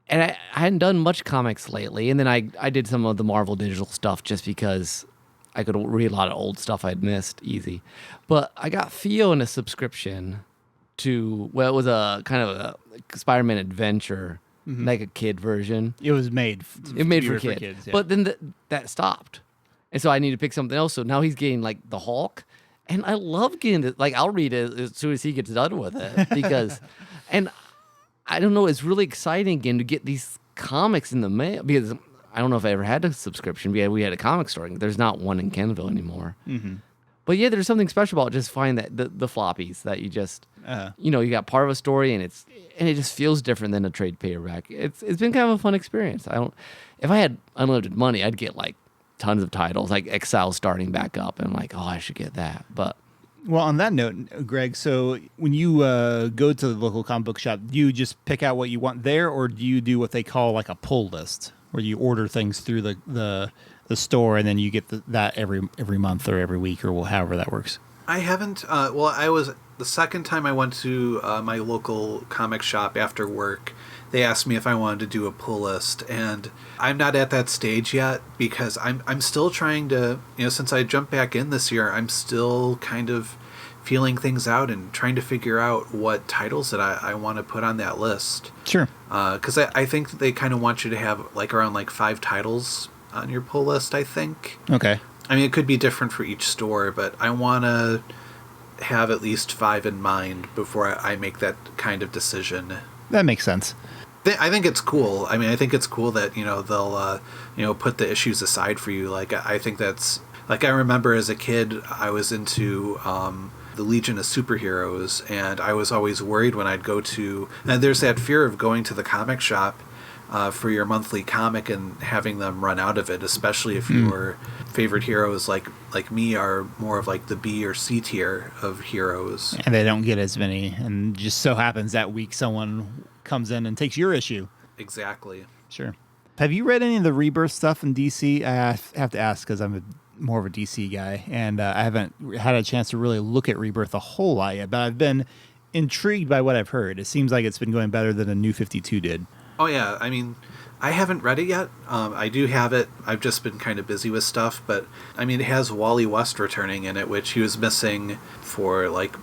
And I hadn't done much comics lately, and then I did some of the Marvel digital stuff just because I could read a lot of old stuff I'd missed easy. But I got Theo in a subscription to, it was a kind of a Spider-Man adventure, like a kid version. It was made for kids. Yeah. But then that stopped. And so I need to pick something else. So now he's getting like the Hulk. And I love getting it. Like, I'll read it as soon as he gets done with it. Because, and I don't know, it's really exciting again to get these comics in the mail. Because I don't know if I ever had a subscription. We had a comic store. There's not one in Kenville anymore. Mm-hmm. But yeah, there's something special about just finding that the floppies that you just, you got part of a story and it just feels different than a trade paperback. It's been kind of a fun experience. If I had unlimited money, I'd get like tons of titles, like Exile starting back up, and I'm like, I should get that. But well, on that note, Greg, so when you go to the local comic book shop, do you just pick out what you want there, or do you do what they call like a pull list, where you order things through the store and then you get that every month or every week or however that works? I haven't. I was the second time I went to my local comic shop after work. They asked me if I wanted to do a pull list, and I'm not at that stage yet because I'm still trying to, since I jumped back in this year, I'm still kind of feeling things out and trying to figure out what titles that I want to put on that list. Sure. Because I think they kind of want you to have like around like 5 titles on your pull list, I think. Okay. I mean, it could be different for each store, but I want to have at least 5 in mind before I make that kind of decision. That makes sense. I think it's cool. I mean, I think it's cool that, they'll, put the issues aside for you. Like, I think that's, like, I remember as a kid, I was into the Legion of Superheroes, and I was always worried when I'd go to, and there's that fear of going to the comic shop for your monthly comic and having them run out of it, especially if your favorite heroes like me are more of like the B or C tier of heroes. And they don't get as many, and just so happens that week someone comes in and takes your issue. Exactly. Sure. Have you read any of the Rebirth stuff in DC? I have to ask because I'm more of a DC guy, and I haven't had a chance to really look at Rebirth a whole lot yet, but I've been intrigued by what I've heard. It seems like it's been going better than the New 52 did. Oh, yeah. I mean, I haven't read it yet. I do have it. I've just been kind of busy with stuff, but I mean, it has Wally West returning in it, which he was missing for like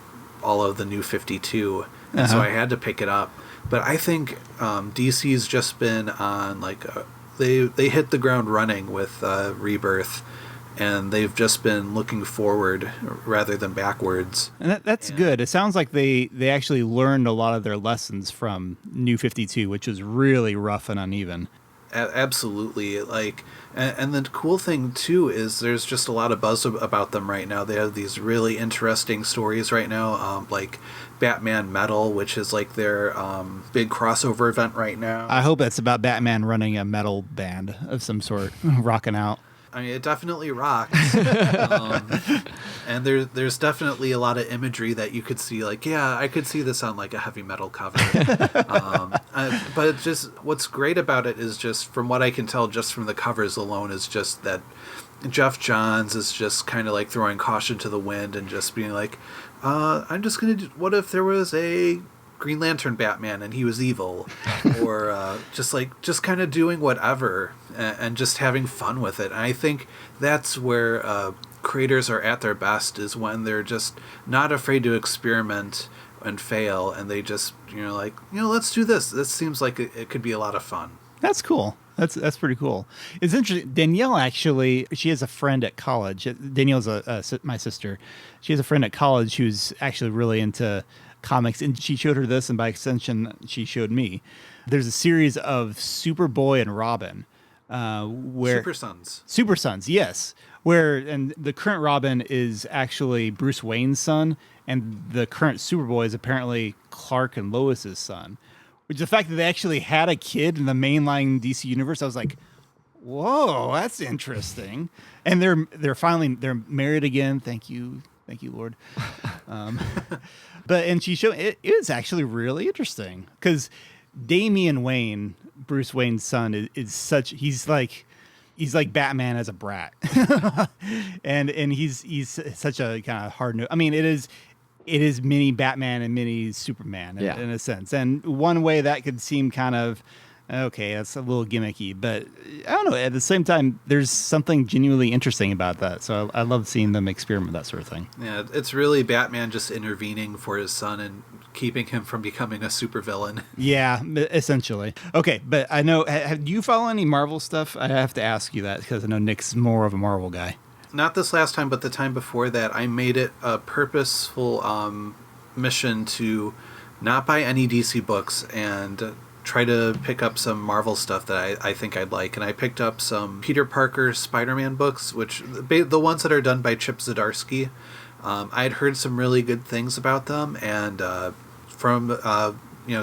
all of the New 52, and so I had to pick it up. But I think DC's just been on like they hit the ground running with Rebirth, and they've just been looking forward rather than backwards. And that's good. It sounds like they actually learned a lot of their lessons from New 52, which was really rough and uneven. Absolutely. Like, and the cool thing too is there's just a lot of buzz about them right now. They have these really interesting stories right now, like Batman Metal, which is like their big crossover event right now. I hope it's about Batman running a metal band of some sort, rocking out. I mean, it definitely rocks. And there's definitely a lot of imagery that you could see. Like, yeah, I could see this on like a heavy metal cover. But it's just, what's great about it is just, from what I can tell just from the covers alone, is just that Jeff Johns is just kind of like throwing caution to the wind and just being like, I'm just going to do, what if there was a Green Lantern Batman and he was evil? Or just kind of doing whatever and just having fun with it. And I think that's where creators are at their best, is when they're just not afraid to experiment and fail, and they just, let's do this. This seems like it could be a lot of fun. That's cool. That's pretty cool. It's interesting. Danielle, actually, she has a friend at college. Danielle's my sister. She has a friend at college who's actually really into comics, and she showed her this, and by extension, she showed me. There's a series of Superboy and Robin, where Super Sons, yes. And the current Robin is actually Bruce Wayne's son, and the current Superboy is apparently Clark and Lois's son. Which, the fact that they actually had a kid in the mainline DC universe, I was like, whoa, that's interesting. And they're married again. Thank you, Lord. And she showed it is actually really interesting, because Damian Wayne, Bruce Wayne's son, is such, he's like Batman as a brat. and he's such a kind of hard note. I mean, it is mini Batman and mini Superman in a sense. And one way that could seem kind of, okay, that's a little gimmicky, but I don't know. At the same time, there's something genuinely interesting about that. So I love seeing them experiment with that sort of thing. Yeah, it's really Batman just intervening for his son and keeping him from becoming a supervillain. Yeah, essentially. Okay, but I know, do you follow any Marvel stuff? I have to ask you that because I know Nick's more of a Marvel guy. Not this last time, but the time before that, I made it a purposeful mission to not buy any DC books and try to pick up some Marvel stuff that I think I'd like. And I picked up some Peter Parker Spider-Man books, which the ones that are done by Chip Zdarsky. I'd heard some really good things about them, and from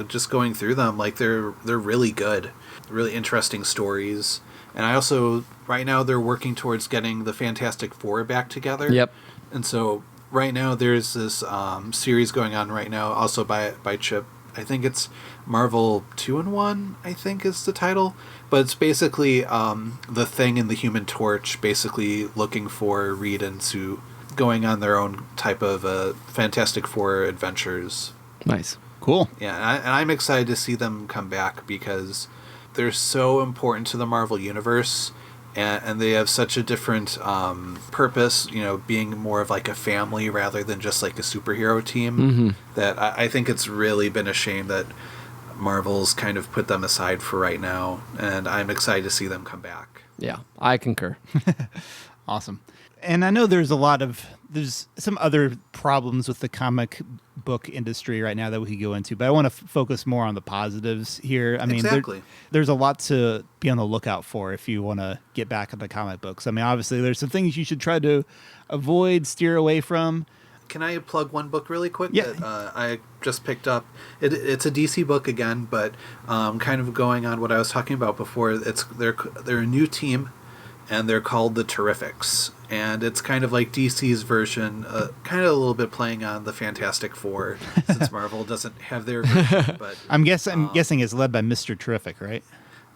just going through them, like they're really good, really interesting stories. And I also, right now, they're working towards getting the Fantastic Four back together. Yep. And so right now there's this series going on right now, also by Chip. I think it's Marvel 2-in-1, I think is the title. But it's basically the Thing and the Human Torch basically looking for Reed and Sue, going on their own type of Fantastic Four adventures. Nice. Cool. Yeah, and I'm excited to see them come back, because they're so important to the Marvel Universe, and they have such a different purpose, being more of like a family rather than just like a superhero team, that I think it's really been a shame that Marvel's kind of put them aside for right now, and I'm excited to see them come back. Yeah, I concur. Awesome. And I know there's some other problems with the comic book industry right now that we could go into, but I want to focus more on the positives here. I mean, Exactly. there's a lot to be on the lookout for if you want to get back into comic books. I mean, obviously, there's some things you should try to avoid, steer away from. Can I plug one book really quick? Yeah. That, I just picked up. It's a DC book again, but kind of going on what I was talking about before. They're a new team, and they're called the Terrifics. And it's kind of like DC's version, kind of a little bit playing on the Fantastic Four, since Marvel doesn't have their version. But I'm guessing it's led by Mr. Terrific, right?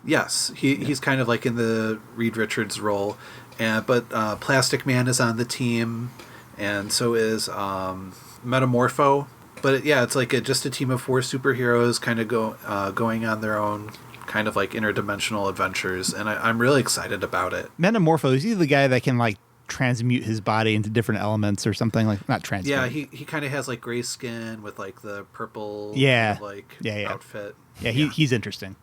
yes, he's kind of like in the Reed Richards role. But Plastic Man is on the team, and so is Metamorpho. But it's like just a team of 4 superheroes kind of going on their own kind of like interdimensional adventures, and I'm really excited about it. Metamorpho, is he the guy that can like transmute his body into different elements or something? Like, not transmute. Yeah, he kind of has like gray skin with like the purple outfit. Yeah, he's interesting.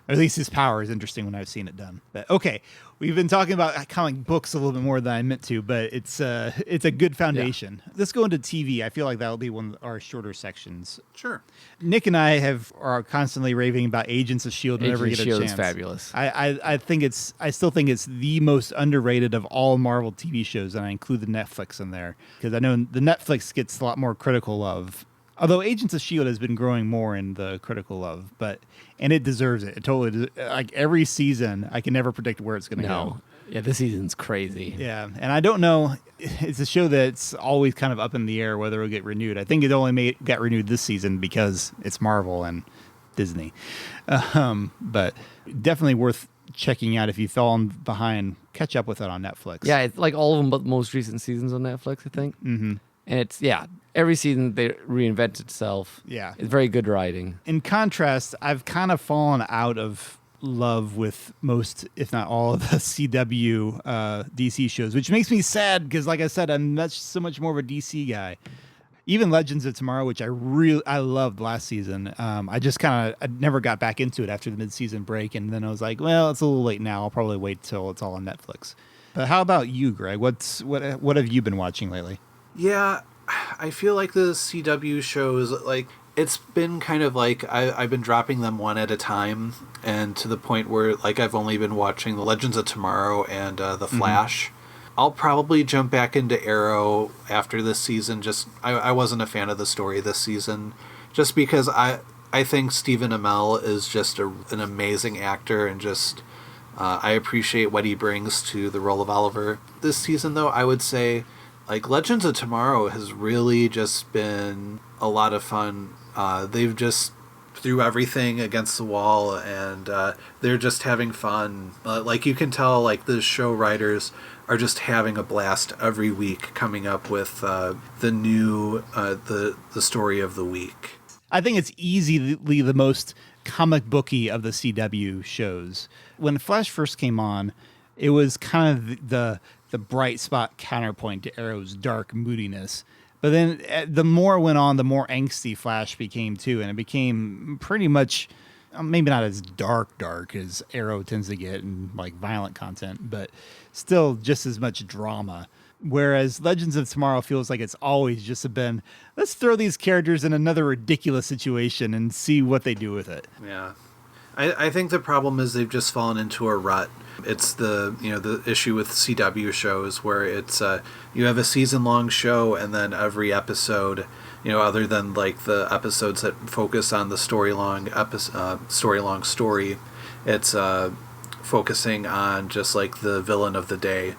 Or at least his power is interesting when I've seen it done. But okay, we've been talking about comic books a little bit more than I meant to, but it's a good foundation. Yeah. Let's go into TV. I feel like that'll be one of our shorter sections. Sure. Nick and I are constantly raving about Agents of S.H.I.E.L.D. whenever we get a chance. Agents of S.H.I.E.L.D. is fabulous. I still think it's the most underrated of all Marvel TV shows, and I include the Netflix in there because I know the Netflix gets a lot more critical love. Although Agents of S.H.I.E.L.D. has been growing more in the critical love, and it deserves it. It totally, like every season, I can never predict where it's going to go. Yeah, this season's crazy. Yeah, and I don't know. It's a show that's always kind of up in the air whether it'll get renewed. I think it only got renewed this season because it's Marvel and Disney. But definitely worth checking out if you fell behind. Catch up with it on Netflix. Yeah, it's like all of them but the most recent seasons on Netflix, I think. Mm-hmm. And it's, every season they reinvent itself. Yeah. It's very good writing. In contrast, I've kind of fallen out of love with most, if not all, of the CW DC shows, which makes me sad because, like I said, I'm so much more of a DC guy. Even Legends of Tomorrow, which I loved last season. I just I never got back into it after the mid-season break, and then I was like, well, it's a little late now. I'll probably wait till it's all on Netflix. But how about you, Greg? What have you been watching lately? Yeah, I feel like the CW shows, like, it's been kind of like I've been dropping them one at a time, and to the point where, like, I've only been watching the Legends of Tomorrow and the Flash. I'll probably jump back into Arrow after this season. Just I wasn't a fan of the story this season, just because I think Stephen Amell is just an amazing actor, and just I appreciate what he brings to the role of Oliver. This season, though, I would say, like, Legends of Tomorrow has really just been a lot of fun. They've just threw everything against the wall, and they're just having fun. Like, you can tell, like, the show writers are just having a blast every week coming up with the new the story of the week. I think it's easily the most comic booky of the CW shows. When Flash first came on, it was kind of the bright spot counterpoint to Arrow's dark moodiness. But then the more it went on, the more angsty Flash became too, and it became pretty much, maybe not as dark as Arrow tends to get in like violent content, but still just as much drama. Whereas Legends of Tomorrow feels like it's always just been, let's throw these characters in another ridiculous situation and see what they do with it. Yeah. I think the problem is they've just fallen into a rut. It's the issue with CW shows where it's you have a season-long show, and then every episode, other than like the episodes that focus on the story-long story, it's focusing on just like the villain of the day.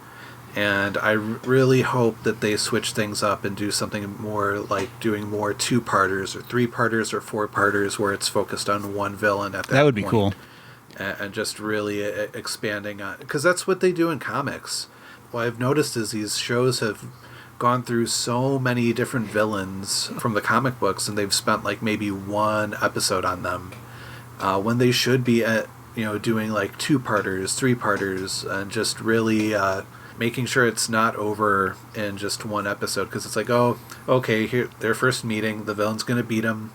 And I really hope that they switch things up and do something more like doing more 2-parters or 3-parters or 4-parters where it's focused on one villain at that point. That would be cool. And just really expanding on, because that's what they do in comics. What I've noticed is these shows have gone through so many different villains from the comic books, and they've spent like maybe one episode on them, when they should be doing like 2-parters, 3-parters, and just really making sure it's not over in just one episode, because it's like, oh, okay, here, their first meeting, the villain's going to beat him,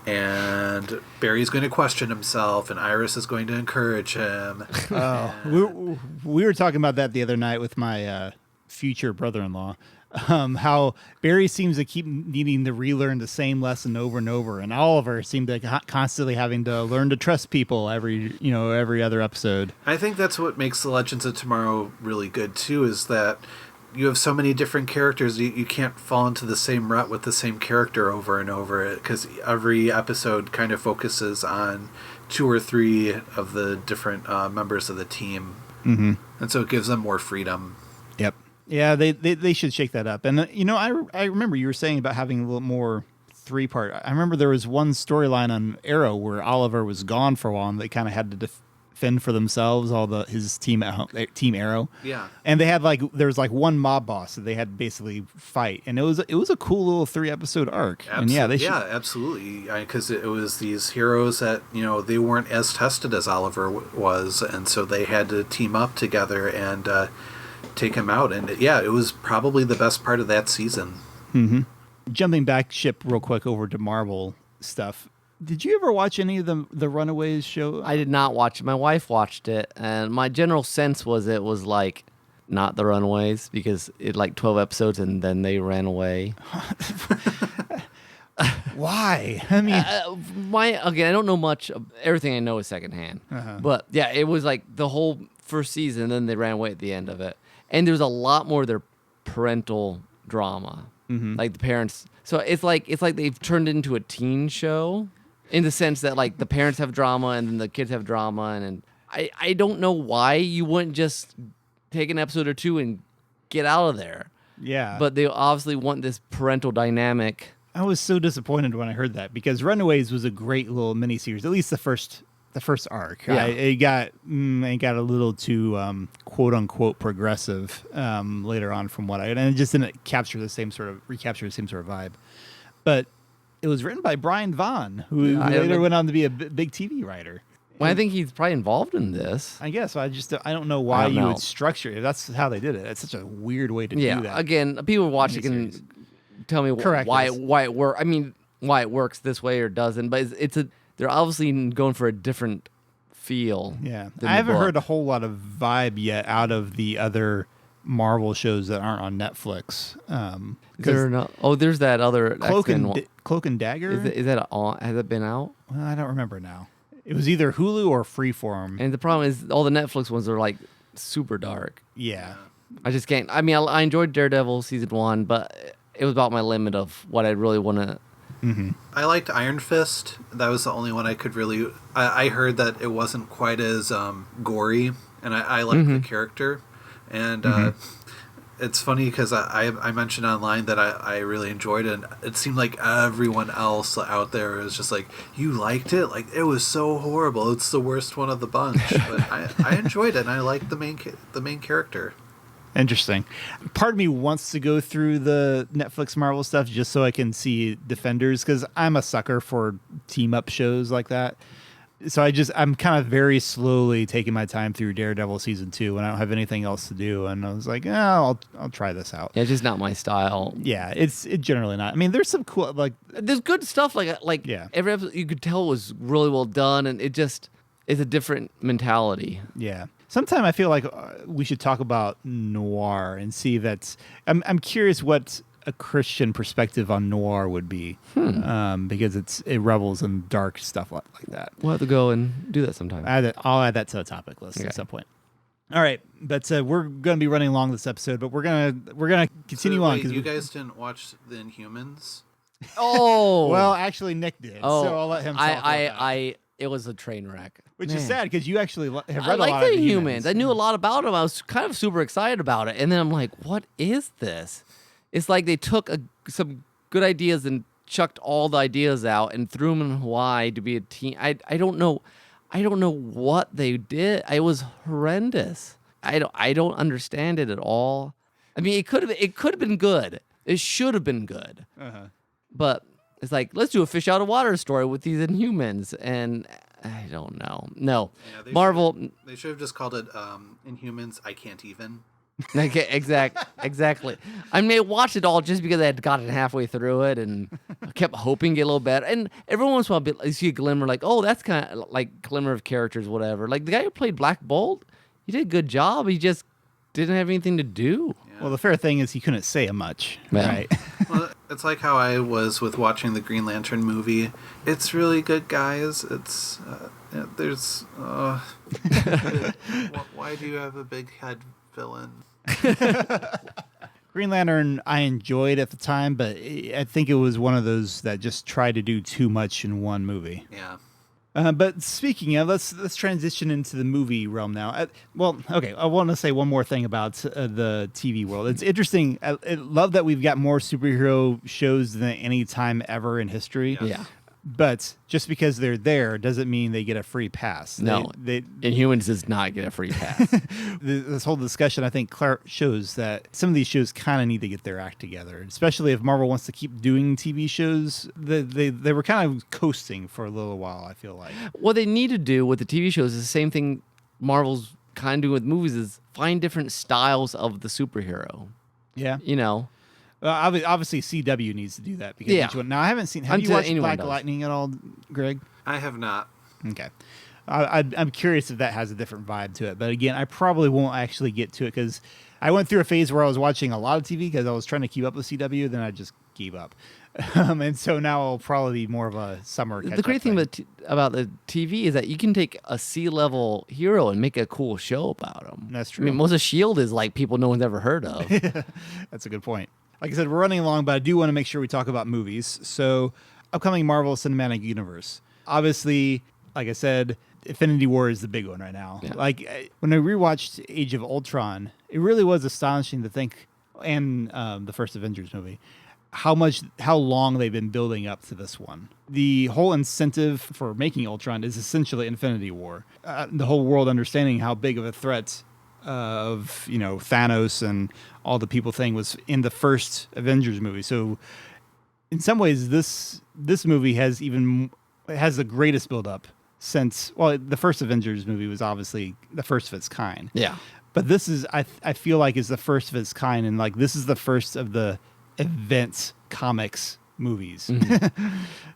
and Barry's going to question himself, and Iris is going to encourage him. Oh, we were talking about that the other night with my future brother-in-law, how Barry seems to keep needing to relearn the same lesson over and over, and Oliver seemed to constantly having to learn to trust people every other episode. I think that's what makes the Legends of Tomorrow really good too, is that you have so many different characters. You can't fall into the same rut with the same character over and over, because every episode kind of focuses on 2 or 3 of the different members of the team. Mm-hmm. And so it gives them more freedom. Yep. Yeah, they should shake that up. And, I remember you were saying about having a little more 3-part. I remember there was one storyline on Arrow where Oliver was gone for a while and they kind of had to defend for themselves, his team at home, Team Arrow. Yeah. And they had there was one mob boss that they had to basically fight. And it was a cool little 3-episode arc. And absolutely. Because it was these heroes that, they weren't as tested as Oliver was. And so they had to team up together and take him out. And it was probably the best part of that season. Mm-hmm. Jumping back ship real quick over to Marvel stuff. Did you ever watch any of the Runaways show? I did not watch it. My wife watched it, and my general sense was it was like not the Runaways, because it 12 episodes and then they ran away. Why? I mean, I don't know much. Everything I know is secondhand. Uh-huh. But yeah, it was like the whole first season, and then they ran away at the end of it. And there was a lot more of their parental drama, like the parents. So it's like they've turned into a teen show, in the sense that the parents have drama and then the kids have drama, and I don't know why you wouldn't just take an episode or 2 and get out of there. Yeah. But they obviously want this parental dynamic. I was so disappointed when I heard that, because Runaways was a great little miniseries, at least the first arc. Yeah. It got a little too quote unquote progressive later on from and it just didn't recapture the same sort of vibe. But it was written by Brian Vaughn, who later went on to be a big TV writer. Well, I think he's probably involved in this. I guess. I don't know why you would structure it. That's how they did it. It's such a weird way to do that. Yeah. Again, people watching can tell me why it works. I mean, why it works this way or doesn't. But they're obviously going for a different feel. Yeah. I haven't heard a whole lot of vibe yet out of the other Marvel shows that aren't on Netflix. There's that other Cloak and Dagger. Is that on? Has it been out? Well, I don't remember now. It was either Hulu or Freeform. And the problem is all the Netflix ones are super dark. Yeah. I just can't. I mean, I enjoyed Daredevil season 1, but it was about my limit of what I really want to. Mm-hmm. I liked Iron Fist. That was the only one I could really. I heard that it wasn't quite as gory, and I liked the character. And it's funny because I mentioned online that I really enjoyed it, and it seemed like everyone else out there was just like, you liked it? Like, it was so horrible. It's the worst one of the bunch. But I enjoyed it, and I liked the main character. Interesting. Part of me wants to go through the Netflix Marvel stuff just so I can see Defenders, because I'm a sucker for team-up shows like that. So I'm kind of very slowly taking my time through Daredevil season 2 when I don't have anything else to do, and I was like, I'll try this out. Yeah, it's just not my style. Yeah, it's generally not. I mean, there's some cool there's good stuff every episode you could tell was really well done, and it just is a different mentality. Yeah. Sometime I feel like we should talk about noir and see if that's. I'm curious what a Christian perspective on noir would be, because it revels in dark stuff like that. We'll have to go and do that sometime. I'll add that to the topic list at some point. All right, but we're going to be running along this episode, but we're gonna continue on. You guys didn't watch The Inhumans? Oh, well, actually, Nick did. Oh, so I'll let him. Talk about that. It was a train wreck. Which is sad, because you actually have read a lot like of The Inhumans. I knew a lot about them. I was kind of super excited about it, and then I'm like, "What is this?" It's like they took some good ideas and chucked all the ideas out and threw them in Hawaii to be a team. I don't know what they did. It was horrendous. I don't understand it at all. I mean, it could have been good. It should have been good. Uh-huh. But it's like, let's do a fish out of water story with these Inhumans, and I don't know. No, yeah, Marvel. They should have just called it Inhumans. I Can't Even. Okay, exactly. I mean, I watched it all just because I had gotten halfway through it and I kept hoping to get a little better. And every once in a while, you see a glimmer, like, oh, that's kind of like glimmer of characters, whatever. Like the guy who played Black Bolt, he did a good job. He just didn't have anything to do. Yeah, Well, the fair thing is he couldn't say much, Yeah. right? Well, it's like how I was with watching the Green Lantern movie. It's really good, guys. It's there's why do you have a big head villain? Green Lantern I enjoyed at the time, but I think it was one of those that just tried to do too much in one movie. Yeah. But speaking of, let's transition into the movie realm now. I want to say one more thing about the TV world. It's interesting. I love that we've got more superhero shows than any time ever in history. Yeah. But just because they're there doesn't mean they get a free pass. No, Inhumans does not get a free pass. This whole discussion, I think, shows that some of these shows kind of need to get their act together, especially if Marvel wants to keep doing TV shows. They were kind of coasting for a little while, I feel like. What they need to do with the TV shows is the same thing Marvel's kind of doing with movies, is find different styles of the superhero. Yeah. You know? Obviously, CW needs to do that. Because Yeah. each one, now, I haven't seen... Have you Until watched anyone Black does. Lightning at all, Greg? I have not. Okay. I'm curious if that has a different vibe to it. But again, I probably won't actually get to it because I went through a phase where I was watching a lot of TV because I was trying to keep up with CW. Then I just gave up. And so now it'll probably be more of a summer catch-up The great thing thing. about the TV is that you can take a C-level hero and make a cool show about him. That's I true. mean, most of S.H.I.E.L.D. is like people no one's ever heard of. That's a good point. Like I said, we're running along, but I do want to make sure we talk about movies. So, upcoming Marvel Cinematic Universe. Obviously, like I said, Infinity War is the big one right now. Yeah. When I rewatched Age of Ultron, it really was astonishing to think, and the first Avengers movie, how long they've been building up to this one. The whole incentive for making Ultron is essentially Infinity War. The whole world understanding how big of a threat of Thanos and all the people thing was in the first Avengers movie. So in some ways, this movie has the greatest build up since the first Avengers movie was obviously the first of its kind. Yeah. But this is I feel like is the first of its kind, and like this is the first of the events comics movies,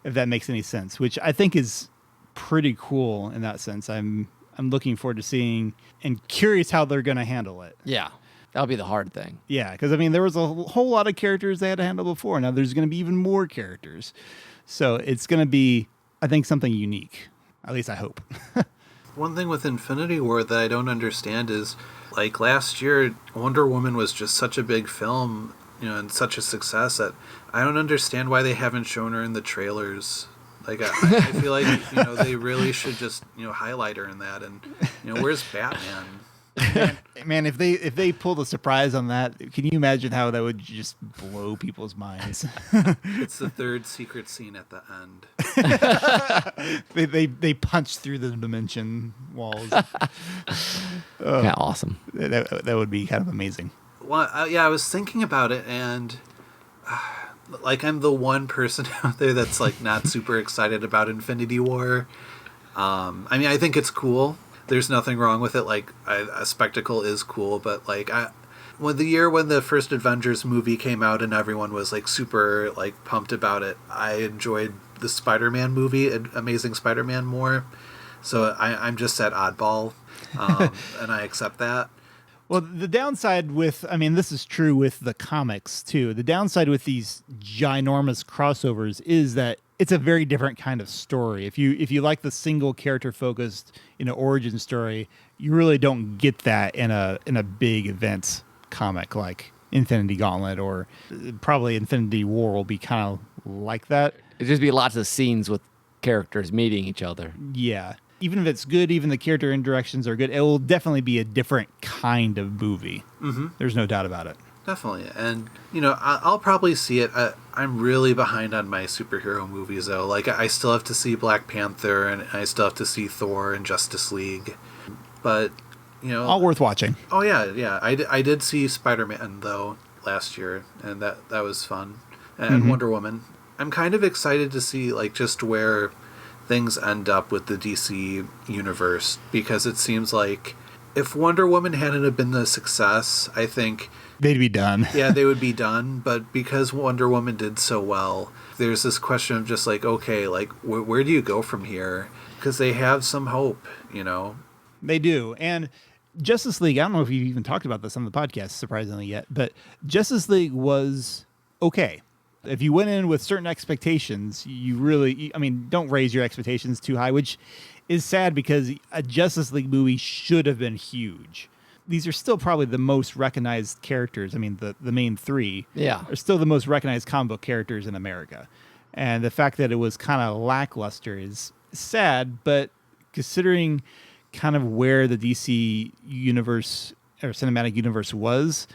if that makes any sense. Which I think is pretty cool in that sense. I'm looking forward to seeing and curious how they're going to handle it. Yeah. That'll be the hard thing. Yeah, because I mean there was a whole lot of characters they had to handle before. Now there's going to be even more characters, so it's going to be, I think, something unique. At least I hope. One thing with Infinity War that I don't understand is, like, last year, Wonder Woman was just such a big film, and such a success that I don't understand why they haven't shown her in the trailers. Like, I feel like, they really should just, highlight her in that. And, where's Batman? Man, if they pulled a surprise on that, can you imagine how that would just blow people's minds? It's the third secret scene at the end. they punch through the dimension walls. Yeah, awesome. That would be kind of amazing. Well, I was thinking about it, and I'm the one person out there that's like not super excited about Infinity War. I think it's cool. There's nothing wrong with it. Like, a spectacle is cool, but when the first Avengers movie came out and everyone was like super like pumped about it, I enjoyed the Spider-Man movie, Amazing Spider-Man, more. So I'm just that oddball, and I accept that. Well, the downside this is true with the comics too. The downside with these ginormous crossovers is that it's a very different kind of story. If you like the single character focused origin story, you really don't get that in a big event comic like Infinity Gauntlet, or probably Infinity War will be kind of like that. It'd just be lots of scenes with characters meeting each other. Yeah. Even if it's good, even the character interactions are good, it will definitely be a different kind of movie. Mm-hmm. There's no doubt about it. Definitely. And, I'll probably see it. I'm really behind on my superhero movies, though. Like, I still have to see Black Panther, and I still have to see Thor and Justice League. But, all worth watching. Oh, yeah. I did see Spider-Man, though, last year, and that was fun. And Wonder Woman. I'm kind of excited to see, like, just where things end up with the DC universe, because it seems like if Wonder Woman hadn't have been the success, I think they'd be done. Yeah, they would be done. But because Wonder Woman did so well, there's this question of just like, okay, like where do you go from here? Because they have some hope, They do. And Justice League, I don't know if you've even talked about this on the podcast, surprisingly, yet, but Justice League was okay. If you went in with certain expectations, don't raise your expectations too high, which is sad because a Justice League movie should have been huge. These are still probably the most recognized characters. I mean, the main three are still the most recognized comic book characters in America. And the fact that it was kind of lackluster is sad, but considering kind of where the DC universe or cinematic universe was,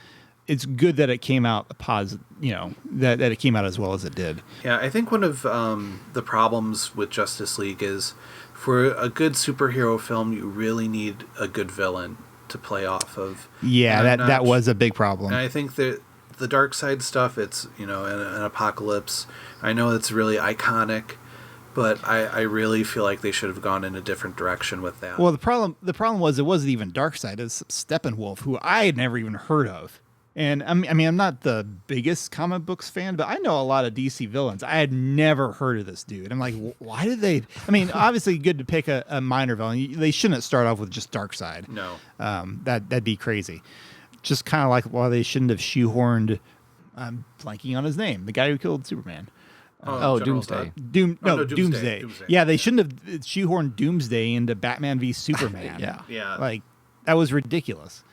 it's good that it came out that it came out as well as it did. Yeah, I think one of the problems with Justice League is for a good superhero film, you really need a good villain to play off of. Yeah, that was a big problem. And I think that the dark side stuff, it's, an apocalypse. I know it's really iconic, but I really feel like they should have gone in a different direction with that. Well, the problem was it wasn't even Darkseid. It's Steppenwolf, who I had never even heard of. And I'm not the biggest comic books fan, but I know a lot of DC villains. I had never heard of this dude. I'm like, why did they? I mean, obviously good to pick a minor villain. They shouldn't start off with just Darkseid. No. That'd be crazy. Just kind of like why they shouldn't have shoehorned, I'm blanking on his name, the guy who killed Superman. Doomsday. Doomsday. Yeah, they shouldn't have shoehorned Doomsday into Batman v Superman. Yeah. Like, that was ridiculous.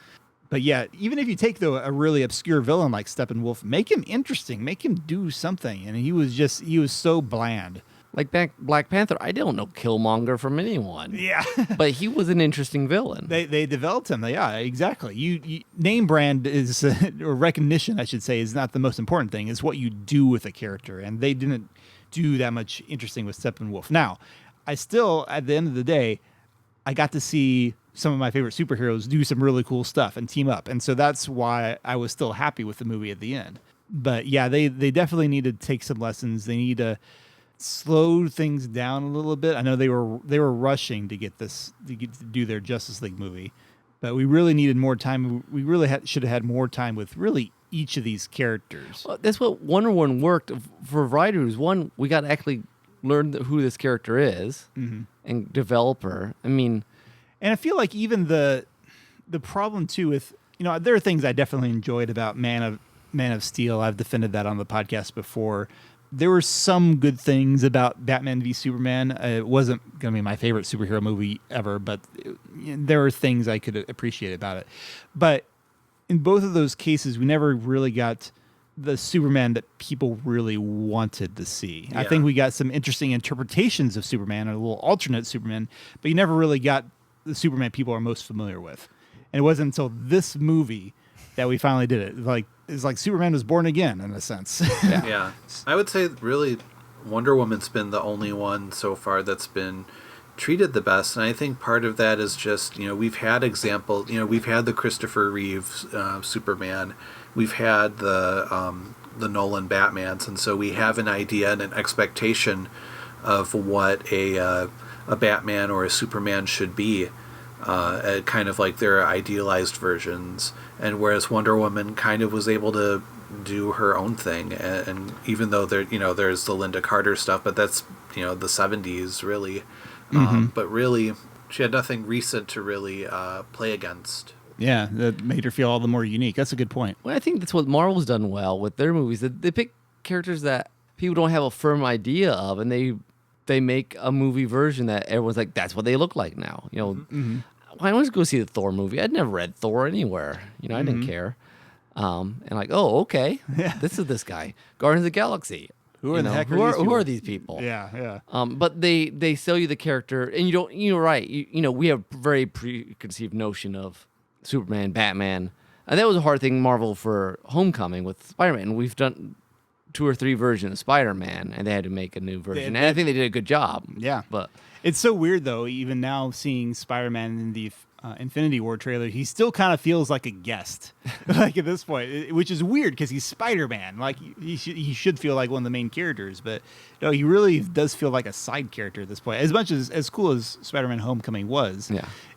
But yeah, even if you take a really obscure villain like Steppenwolf, make him interesting, make him do something. And he was so bland. Like Black Panther, I don't know Killmonger from anyone. Yeah. But he was an interesting villain. They developed him. Yeah, exactly. You name brand is, or recognition, I should say, is not the most important thing. It's what you do with a character. And they didn't do that much interesting with Steppenwolf. Now, I still, at the end of the day, I got to see some of my favorite superheroes do some really cool stuff and team up. And so that's why I was still happy with the movie at the end. But yeah, they definitely need to take some lessons. They need to slow things down a little bit. I know they were rushing to get to do their Justice League movie, but we really needed more time. We really should have had more time with really each of these characters. Well, that's what Wonder Woman worked for a variety of reasons. One, we got to actually learn who this character is and develop her. I mean, and I feel like even the problem too with, there are things I definitely enjoyed about Man of Steel. I've defended that on the podcast before. There were some good things about Batman v Superman. It wasn't going to be my favorite superhero movie ever, but there were things I could appreciate about it. But in both of those cases, we never really got the Superman that people really wanted to see. Yeah. I think we got some interesting interpretations of Superman, a little alternate Superman, but you never really got the Superman people are most familiar with. And it wasn't until this movie that we finally did it. It's like Superman was born again in a sense. Yeah. I would say really Wonder Woman's been the only one so far that's been treated the best. And I think part of that is just, we've had examples, we've had the Christopher Reeve Superman. We've had the Nolan Batmans. And so we have an idea and an expectation of what a Batman or a Superman should be. Kind of like their idealized versions, and whereas Wonder Woman kind of was able to do her own thing, and even though there's the Linda Carter stuff, but that's the 70s really, but really she had nothing recent to really play against. Yeah, that made her feel all the more unique. That's a good point. Well, I think that's what Marvel's done well with their movies. They pick characters that people don't have a firm idea of, and they make a movie version that everyone's like, that's what they look like now. I always go see the Thor movie. I'd never read Thor anywhere. I didn't care. And like, oh, okay, this is this guy. Guardians of the Galaxy. Who are the heck who are these people? Yeah. But they sell you the character, and you don't. You're right. We have a very preconceived notion of Superman, Batman, and that was a hard thing. Marvel for Homecoming with Spider-Man. We've done 2 or 3 versions of Spider-Man, and they had to make a new version. And I think they did a good job. Yeah. But it's so weird, though, even now seeing Spider-Man in the Infinity War trailer, he still kind of feels like a guest, like at this point, which is weird because he's Spider-Man. Like, he should feel like one of the main characters, but no, he really does feel like a side character at this point. As much as cool as Spider-Man Homecoming was,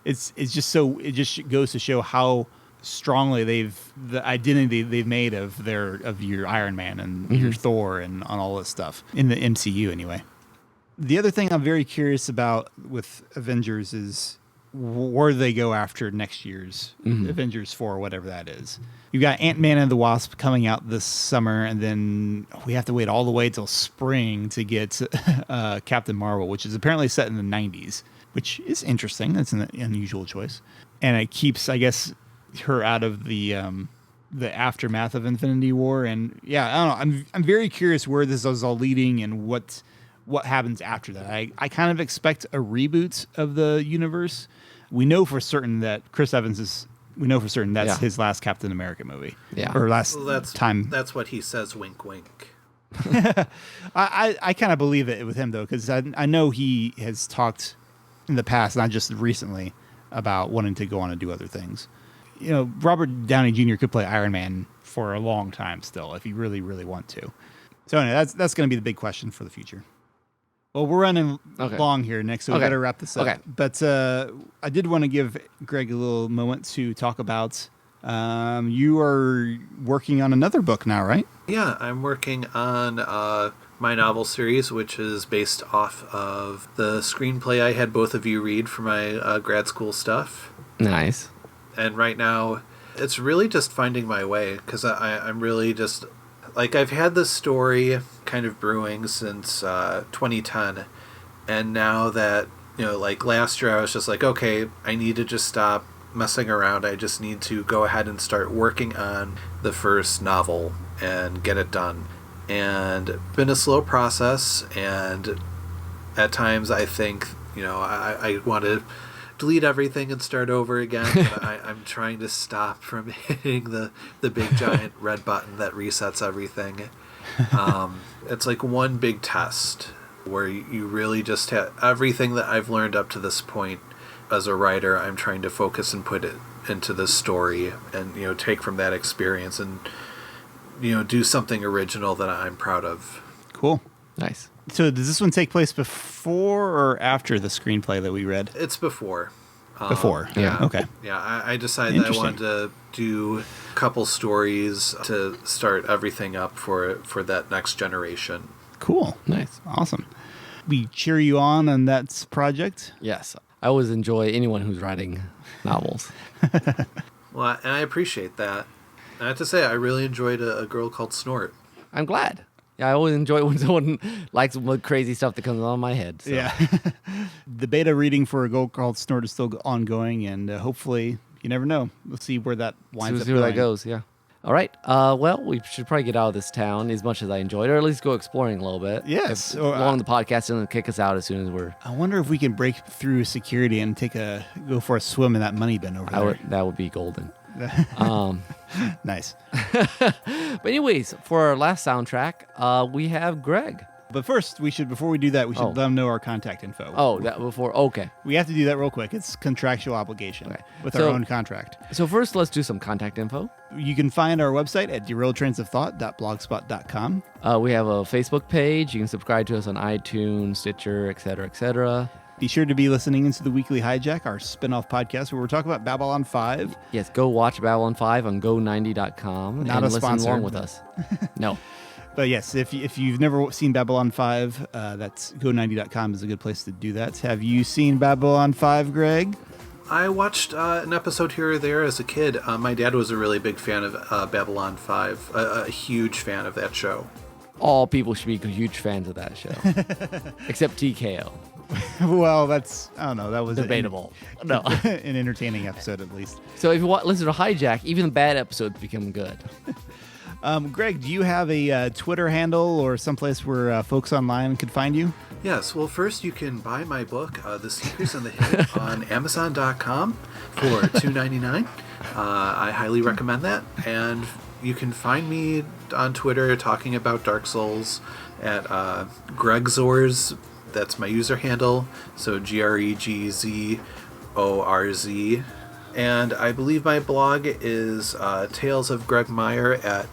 it's just so, it just goes to show how strongly the identity they've made of your Iron Man and your Thor and on all this stuff in the MCU anyway. The other thing I'm very curious about with Avengers is where they go after next year's Avengers 4, whatever that is. You've got Ant-Man and the Wasp coming out this summer, and then we have to wait all the way till spring to get Captain Marvel, which is apparently set in the 90s, which is interesting. That's an unusual choice. And it keeps, I guess, her out of the aftermath of Infinity War. And yeah, I don't know. I'm very curious where this is all leading and what happens after that. I kind of expect a reboot of the universe. We know for certain that Chris Evans is. We know for certain that's his last Captain America movie. Yeah, or last time. That's what he says. Wink, wink. I kind of believe it with him though, because I know he has talked in the past, not just recently, about wanting to go on and do other things. You know, Robert Downey Jr. could play Iron Man for a long time still if he really, really want to. So anyway, that's going to be the big question for the future. Well, we're running long here, Nick, so we better wrap this up. Okay. But I did want to give Greg a little moment to talk about. You are working on another book now, right? Yeah, I'm working on my novel series, which is based off of the screenplay I had both of you read for my grad school stuff. Nice. And right now, it's really just finding my way, because I'm really just... Like, I've had this story kind of brewing since 2010, and now that, you know, like last year I was just like, okay, I need to just stop messing around. I just need to go ahead and start working on the first novel and get it done. And it's been a slow process, and at times I think, you know, I want to delete everything and start over again, but I'm trying to stop from hitting the big giant red button that resets everything. It's like one big test where you really just have everything that I've learned up to this point as a writer. I'm trying to focus and put it into this story, and, you know, take from that experience and, you know, do something original that I'm proud of. Cool. Nice. So does this one take place before or after the screenplay that we read? It's before. Before. Yeah. Okay. Yeah, I decided that I wanted to do a couple stories to start everything up for that next generation. Cool. Nice. Awesome. We cheer you on that project. Yes. I always enjoy anyone who's writing novels. Well, and I appreciate that. I have to say, I really enjoyed a Girl Called Snort. I'm glad. Yeah, I always enjoy it when someone likes crazy stuff that comes on my head. So. Yeah. The beta reading for A Girl Called Snort is still ongoing, and hopefully, you never know. We'll see where that winds up See where that goes, yeah. All right. Well, we should probably get out of this town as much as I enjoyed it, or at least go exploring a little bit. Yes. Along the podcast and kick us out as soon as we're... I wonder if we can break through security and go for a swim in that money bin over there. That would be golden. Nice. But anyways, for our last soundtrack, we have Greg. But first, before we do that, we should let them know our contact info. Okay. We have to do that real quick. It's contractual obligation with our own contract. So first, let's do some contact info. You can find our website at derailedtrainsofthought.blogspot.com. We have a Facebook page. You can subscribe to us on iTunes, Stitcher, etc., etc. Be sure to be listening into the Weekly Hijack, our spin-off podcast where we're talking about Babylon 5. Yes, go watch Babylon 5 on go90.com Not and a listen sponsor, along with us. No. But yes, if you've never seen Babylon 5, that's go90.com is a good place to do that. Have you seen Babylon 5, Greg? I watched an episode here or there as a kid. My dad was a really big fan of Babylon 5, a huge fan of that show. All people should be huge fans of that show. Except TKO. Well, I don't know, that was debatable. An entertaining episode at least. So if you listen to Hijack, even the bad episodes become good. Greg, do you have a Twitter handle or someplace where folks online could find you? Yes. Well, first you can buy my book, The Seekers and the Hidden, on Amazon.com for $2.99. I highly recommend that. And you can find me on Twitter talking about Dark Souls at Gregzorz. That's my user handle. So GregZorz. And I believe my blog is Tales of Greg Meyer at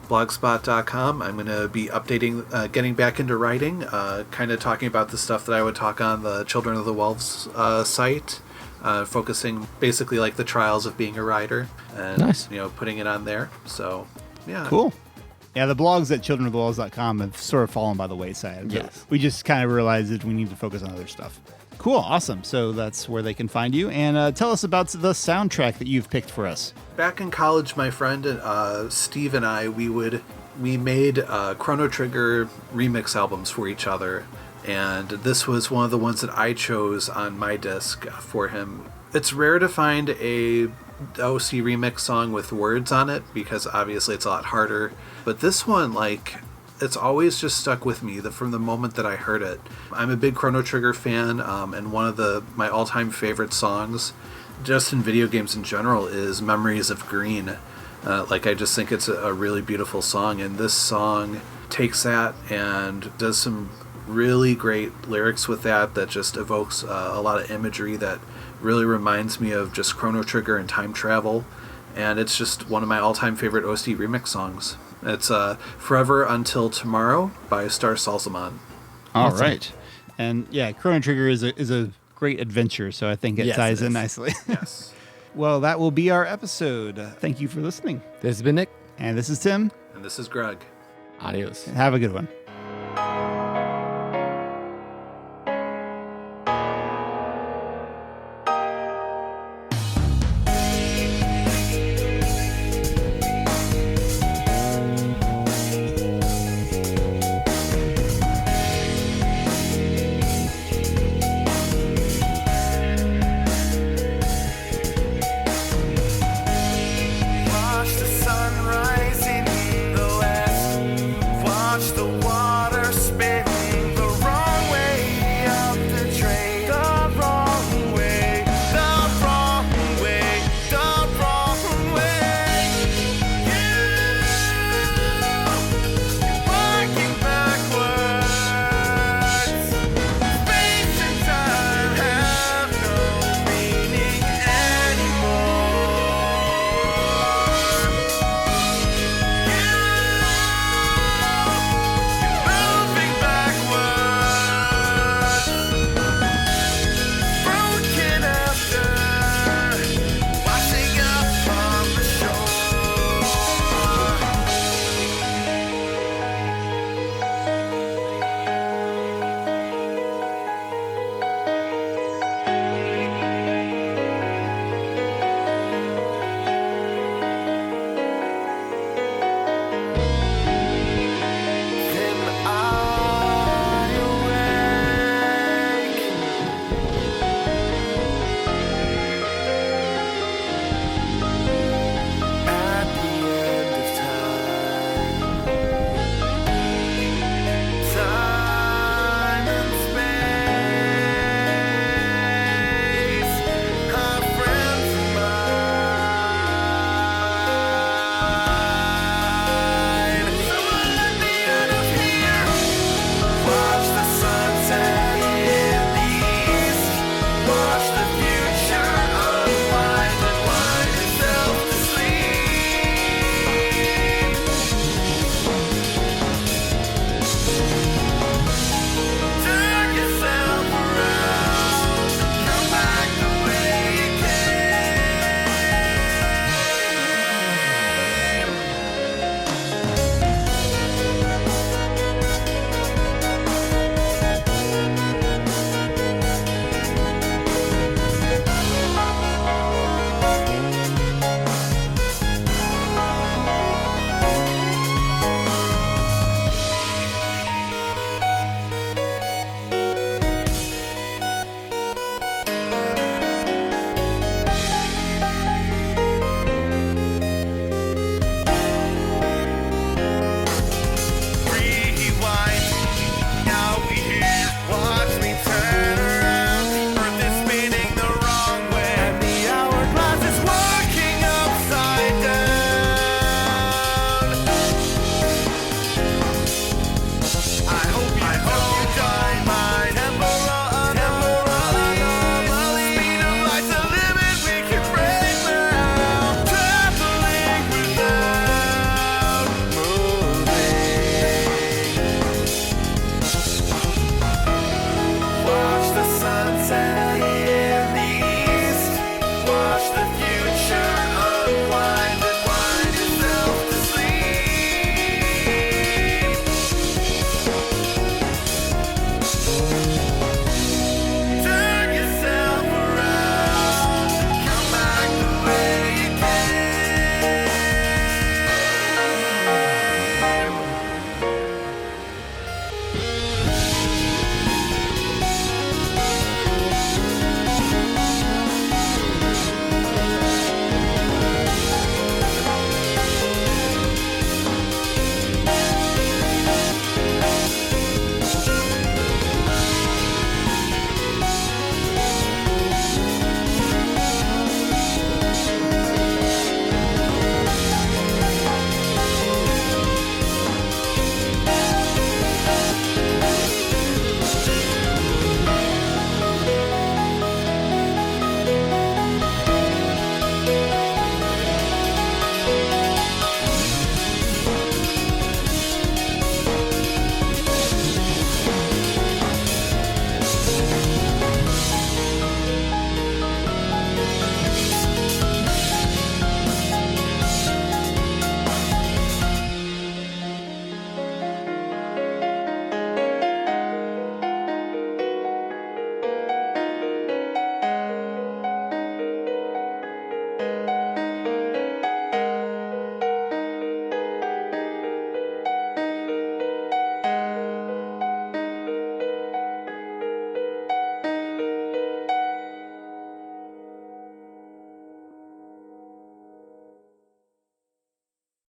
blogspot.com. I'm going to be updating, getting back into writing, kind of talking about the stuff that I would talk on the Children of the Wolves site, focusing basically like the trials of being a writer and nice. Putting it on there. So, yeah. Cool. Yeah, the blogs at childrenofthewolves.com have sort of fallen by the wayside. Yes. We just kind of realized that we need to focus on other stuff. Cool. Awesome. So that's where they can find you. And tell us about the soundtrack that you've picked for us. Back in college, my friend Steve and I, we made Chrono Trigger remix albums for each other. And this was one of the ones that I chose on my disc for him. It's rare to find a OC remix song with words on it, because obviously it's a lot harder. But this one, like, it's always just stuck with me from the moment that I heard it. I'm a big Chrono Trigger fan, and one of my all-time favorite songs, just in video games in general, is Memories of Green. I just think it's a really beautiful song, and this song takes that and does some really great lyrics with that just evokes a lot of imagery that really reminds me of just Chrono Trigger and time travel. And it's just one of my all-time favorite OST remix songs. It's Forever Until Tomorrow by Star Salsamon. All right. And yeah, Chrono Trigger is a great adventure, so I think it ties in nicely. Yes. Well, that will be our episode. Thank you for listening. This has been Nick. And this is Tim. And this is Greg. Adios. Have a good one.